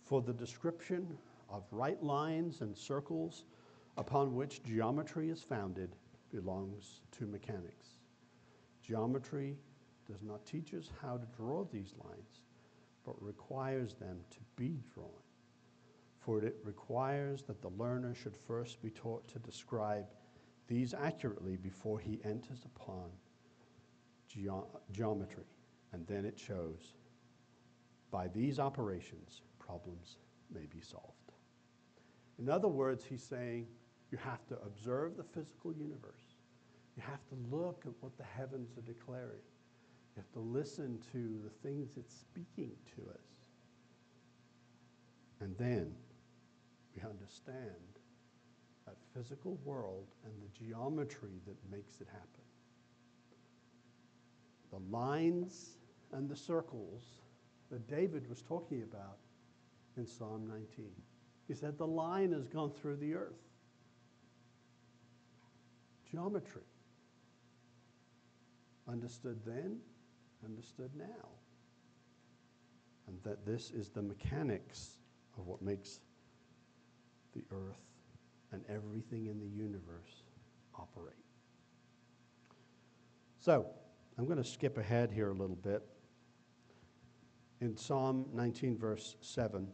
For the description of right lines and circles upon which geometry is founded belongs to mechanics. Geometry does not teach us how to draw these lines, but requires them to be drawn. For it requires that the learner should first be taught to describe these accurately before he enters upon geometry, and then it shows by these operations problems may be solved." In other words, he's saying you have to observe the physical universe. You have to look at what the heavens are declaring. You have to listen to the things it's speaking to us. And then we understand that physical world and the geometry that makes it happen. The lines and the circles that David was talking about in Psalm 19. He said the line has gone through the earth. Geometry. Understood then, understood now. And that this is the mechanics of what makes the earth and everything in the universe operate. So, I'm going to skip ahead here a little bit. In Psalm 19, verse 7,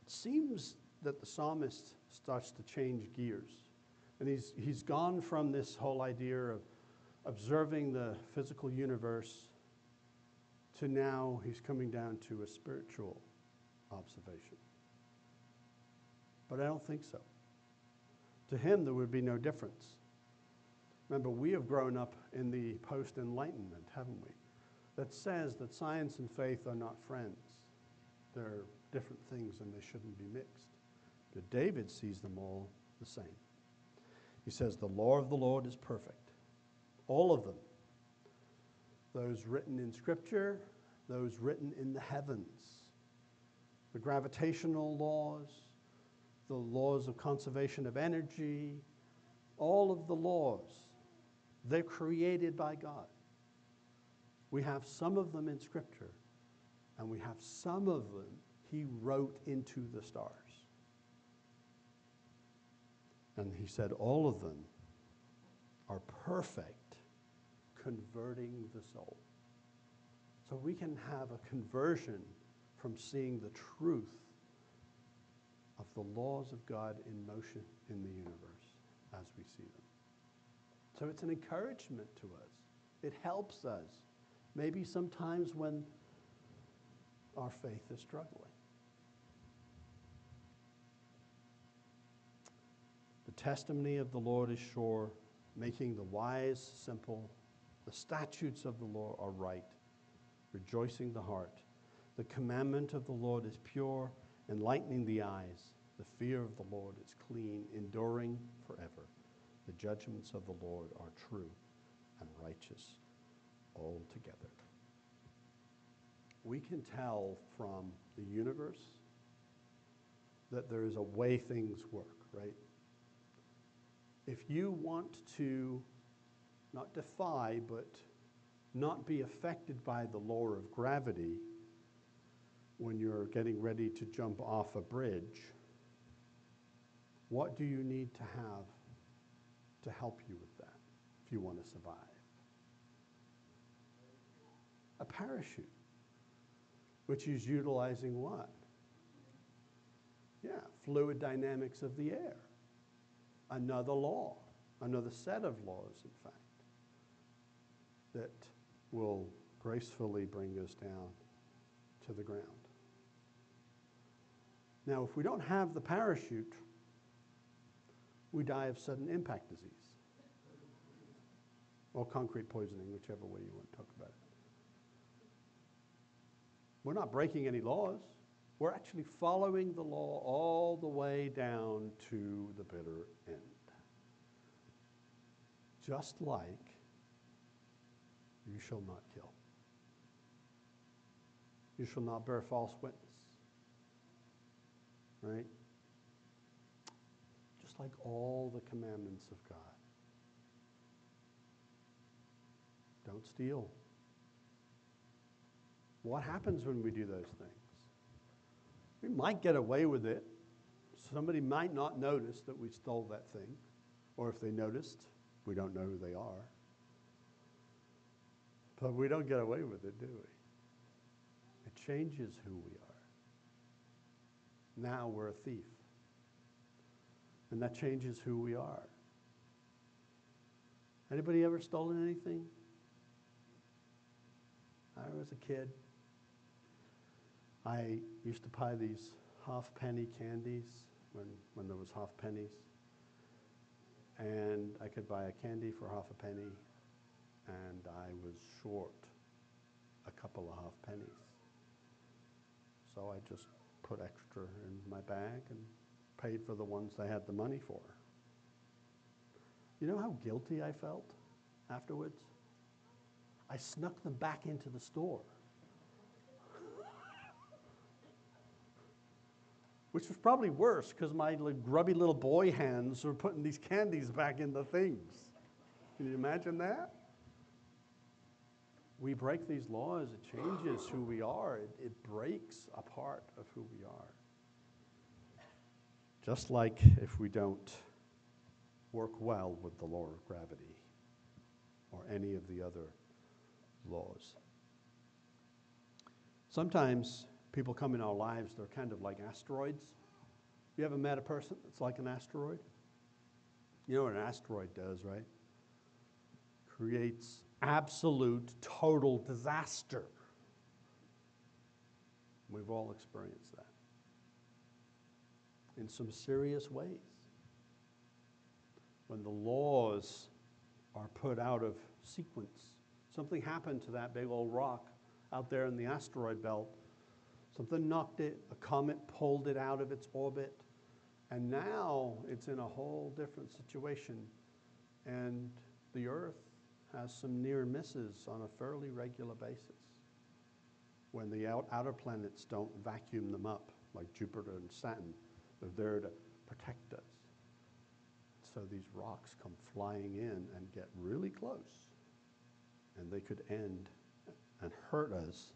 it seems that the psalmist starts to change gears. And he's gone from this whole idea of observing the physical universe to now he's coming down to a spiritual observation. But I don't think so. To him, there would be no difference. Remember, we have grown up in the post-Enlightenment, haven't we? That says that science and faith are not friends. They're different things and they shouldn't be mixed. But David sees them all the same. He says, the law of the Lord is perfect. All of them. Those written in Scripture, those written in the heavens. The gravitational laws, the laws of conservation of energy, all of the laws, they're created by God. We have some of them in Scripture, and we have some of them he wrote into the stars. And he said all of them are perfect, converting the soul. So we can have a conversion from seeing the truth of the laws of God in motion in the universe as we see them. So it's an encouragement to us. It helps us, maybe sometimes when our faith is struggling. The testimony of the Lord is sure, making the wise simple. The statutes of the Lord are right, rejoicing the heart. The commandment of the Lord is pure, enlightening the eyes. The fear of the Lord is clean, enduring forever. The judgments of the Lord are true and righteous altogether. We can tell from the universe that there is a way things work, right? If you want to not defy, but not be affected by the law of gravity when you're getting ready to jump off a bridge, what do you need to have to help you with that if you want to survive? A parachute, which is utilizing what? Yeah, fluid dynamics of the air. Another law, another set of laws, in fact, that will gracefully bring us down to the ground. Now, if we don't have the parachute, we die of sudden impact disease or concrete poisoning, whichever way you want to talk about it. We're not breaking any laws. We're actually following the law all the way down to the bitter end. Just like you shall not kill. You shall not bear false witness. Right? Just like all the commandments of God. Don't steal. What happens when we do those things? We might get away with it. Somebody might not notice that we stole that thing. Or if they noticed, we don't know who they are. But we don't get away with it, do we? It changes who we are. Now we're a thief. And that changes who we are. Anybody ever stolen anything? I was a kid. I used to buy these half-penny candies when there was half pennies. And I could buy a candy for half a penny, and I was short a couple of half pennies. So I just put extra in my bag and paid for the ones they had the money for. You know how guilty I felt afterwards? I snuck them back into the store. Which was probably worse because my grubby little boy hands were putting these candies back in the things. Can you imagine that? We break these laws, it changes who we are. It breaks a part of who we are. Just like if we don't work well with the law of gravity or any of the other laws. Sometimes people come in our lives, they're kind of like asteroids. You ever met a person that's like an asteroid? You know what an asteroid does, right? Creates absolute, total disaster. We've all experienced that in some serious ways. When the laws are put out of sequence, something happened to that big old rock out there in the asteroid belt. Something knocked it, a comet pulled it out of its orbit, and now it's in a whole different situation. And the Earth has some near misses on a fairly regular basis when the outer planets don't vacuum them up like Jupiter and Saturn. They're there to protect us. So these rocks come flying in and get really close, and they could end and hurt us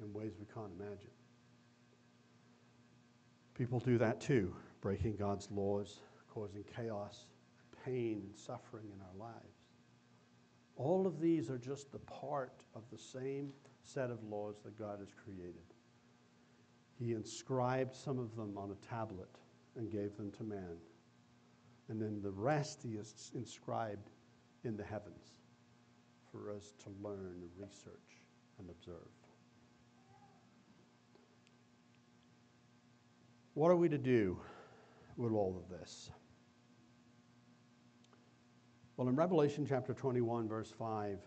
in ways we can't imagine. People do that too, breaking God's laws, causing chaos, pain, and suffering in our lives. All of these are just the part of the same set of laws that God has created. He inscribed some of them on a tablet and gave them to man. And then the rest he has inscribed in the heavens for us to learn and research and observe. What are we to do with all of this? Well, in Revelation chapter 21, verse 5,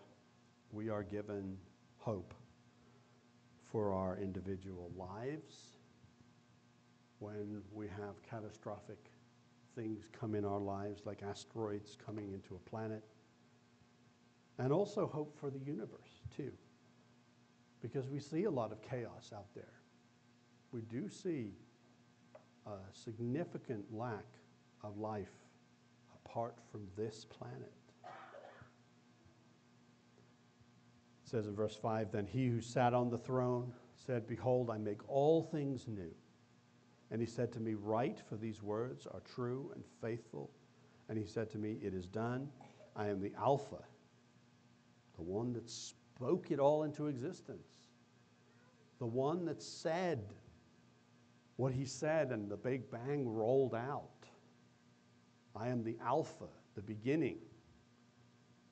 we are given hope for our individual lives when we have catastrophic things come in our lives, like asteroids coming into a planet, and also hope for the universe, too, because we see a lot of chaos out there. We do see a significant lack of life apart from this planet. It says in verse 5, "Then he who sat on the throne said, 'Behold, I make all things new.' And he said to me, 'Write, for these words are true and faithful.' And he said to me, 'It is done. I am the Alpha,'" the one that spoke it all into existence, the one that said what he said and the Big Bang rolled out. "I am the Alpha, the beginning,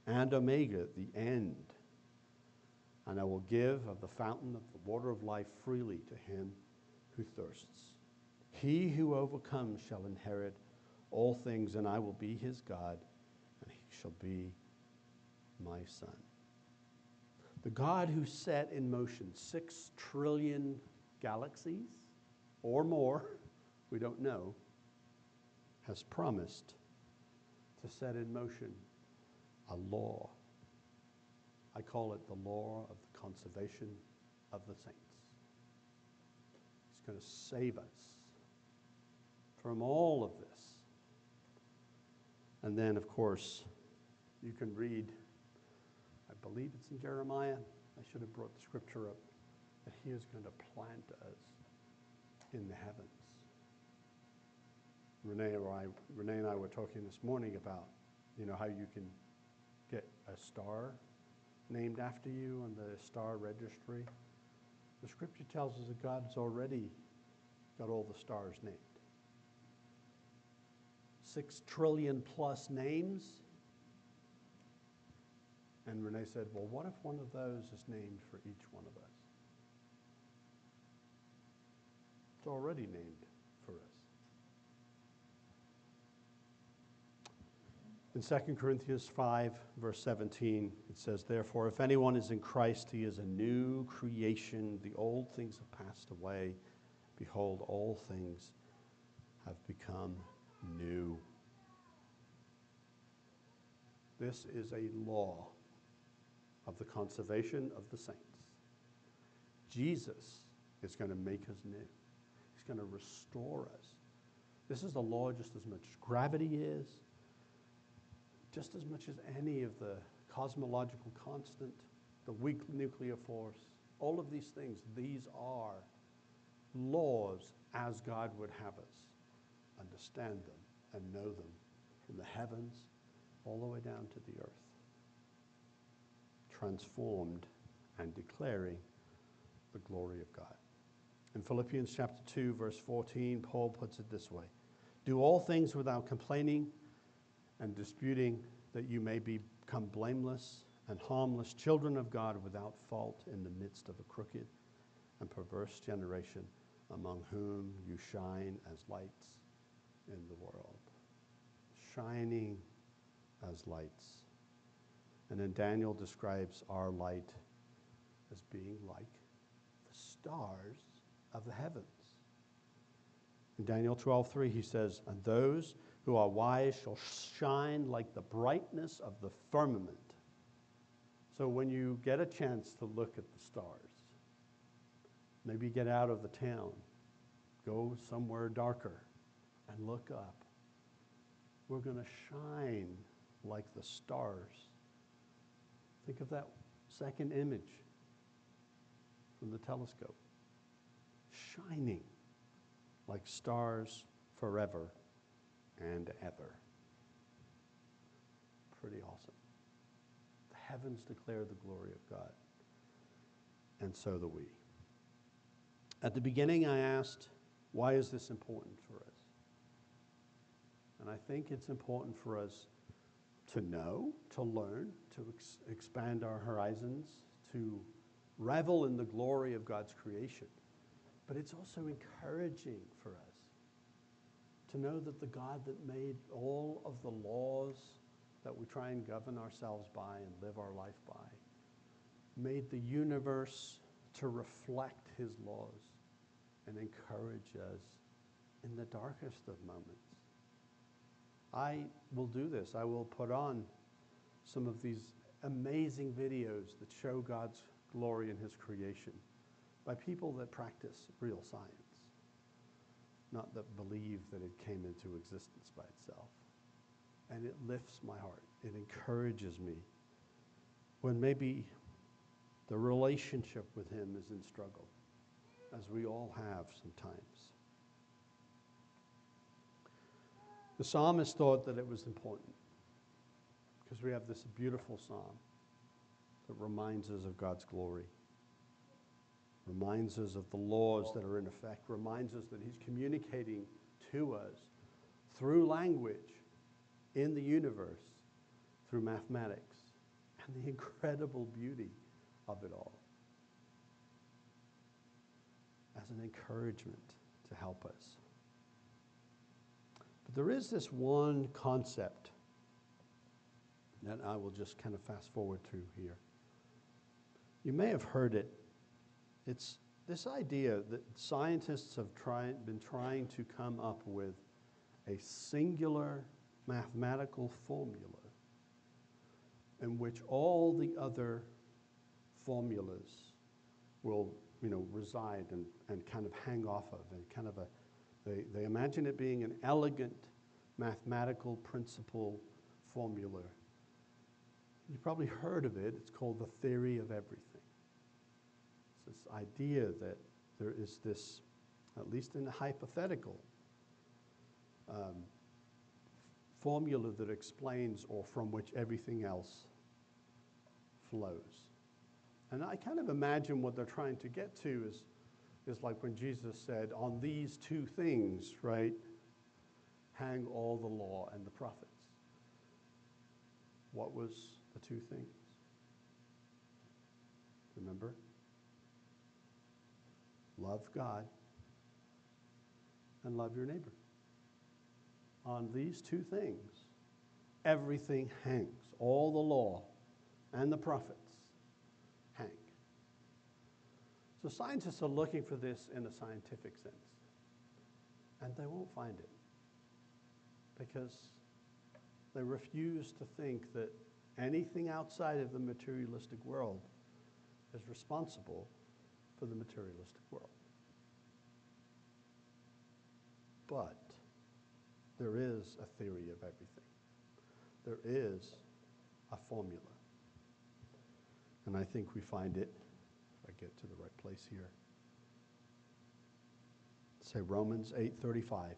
and Omega, the end. And I will give of the fountain of the water of life freely to him who thirsts. He who overcomes shall inherit all things, and I will be his God, and he shall be my son." The God who set in motion 6 trillion galaxies or more, we don't know, has promised to set in motion a law. I call it the law of the conservation of the saints. He's going to save us from all of this. And then, of course, you can read, I believe it's in Jeremiah, I should have brought the scripture up, that he is going to plant us in the heavens. Renee and I were talking this morning about, how you can get a star named after you on the star registry. The scripture tells us that God's already got all the stars named. 6 trillion plus names. And Renee said, well, what if one of those is named for each one of us? It's already named for us. In 2 Corinthians 5, verse 17, it says, "Therefore, if anyone is in Christ, he is a new creation. The old things have passed away. Behold, all things have become new. This is a law of the conservation of the saints. Jesus is going to make us new. He's going to restore us. This is the law just as much as gravity is, just as much as any of the cosmological constant, the weak nuclear force, all of these things. These are laws as God would have us understand them and know them, from the heavens all the way down to the earth, transformed and declaring the glory of God. In Philippians chapter 2, verse 14, Paul puts it this way: do all things without complaining and disputing, that you may become blameless and harmless, children of God without fault in the midst of a crooked and perverse generation, among whom you shine as lights in the world. Shining as lights. And then Daniel describes our light as being like the stars of the heavens. In Daniel 12:3, he says, and those who are wise shall shine like the brightness of the firmament. So when you get a chance to look at the stars, maybe get out of the town, go somewhere darker and look up. We're going to shine like the stars. Think of that second image from the telescope. Shining like stars forever and ever. Pretty awesome. The heavens declare the glory of God, and so do we. At the beginning, I asked, why is this important for us? And I think it's important for us to know, to learn, to expand our horizons, to revel in the glory of God's creation. But it's also encouraging for us to know that the God that made all of the laws that we try and govern ourselves by and live our life by, made the universe to reflect his laws and encourage us in the darkest of moments. I will do this. I will put on some of these amazing videos that show God's glory in his creation by people that practice real science, not that believe that it came into existence by itself. And it lifts my heart. It encourages me when maybe the relationship with him is in struggle, as we all have sometimes. The psalmist thought that it was important because we have this beautiful psalm that reminds us of God's glory, reminds us of the laws that are in effect, reminds us that he's communicating to us through language in the universe, through mathematics, and the incredible beauty of it all, as an encouragement to help us. But there is this one concept that I will just kind of fast forward through here. You may have heard it. It's this idea that scientists have been trying to come up with a singular mathematical formula in which all the other formulas will, reside and kind of hang off of, and kind of they imagine it being an elegant mathematical principle formula. You've probably heard of it. It's called the theory of everything. It's this idea that there is this, at least in the hypothetical, formula that explains or from which everything else flows. And I kind of imagine what they're trying to get to is like when Jesus said, on these two things, right, hang all the law and the prophets. What was the two things? Remember? Love God and love your neighbor. On these two things, everything hangs. All the law and the prophets hang. So scientists are looking for this in a scientific sense, and they won't find it. because they refuse to think that anything outside of the materialistic world is responsible for the materialistic world. But there is a theory of everything. There is a formula. And I think we find it, if I get to the right place here. Say Romans 8:35.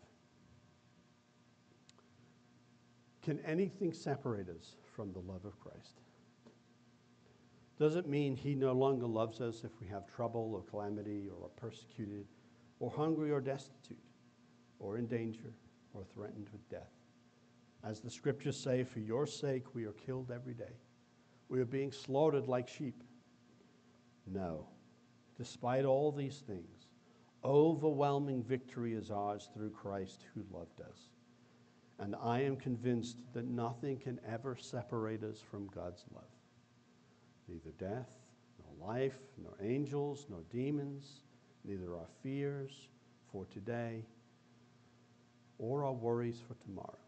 Can anything separate us from the love of Christ? Does it mean he no longer loves us if we have trouble or calamity or are persecuted or hungry or destitute or in danger or threatened with death? As the scriptures say, for your sake we are killed every day. We are being slaughtered like sheep. No. Despite all these things, overwhelming victory is ours through Christ who loved us. And I am convinced that nothing can ever separate us from God's love. Neither death, nor life, nor angels, nor demons, neither our fears for today or our worries for tomorrow.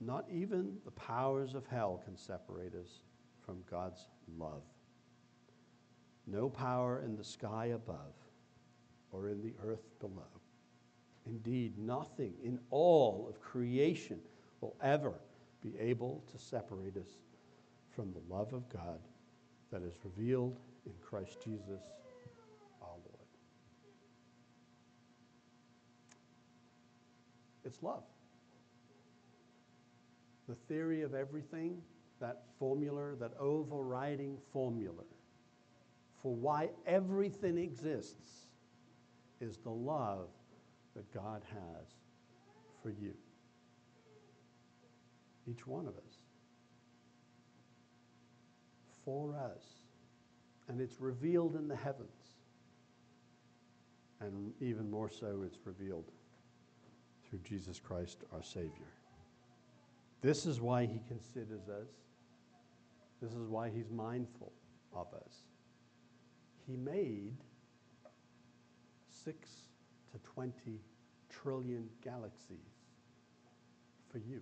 Not even the powers of hell can separate us from God's love. No power in the sky above or in the earth below. Indeed, nothing in all of creation will ever be able to separate us from the love of God that is revealed in Christ Jesus our Lord. It's love. The theory of everything, that formula, that overriding formula for why everything exists is the love that God has for you. Each one of us. For us. And it's revealed in the heavens. And even more so, it's revealed through Jesus Christ our Savior. This is why he considers us. This is why he's mindful of us. He made 6 to 20 trillion galaxies for you.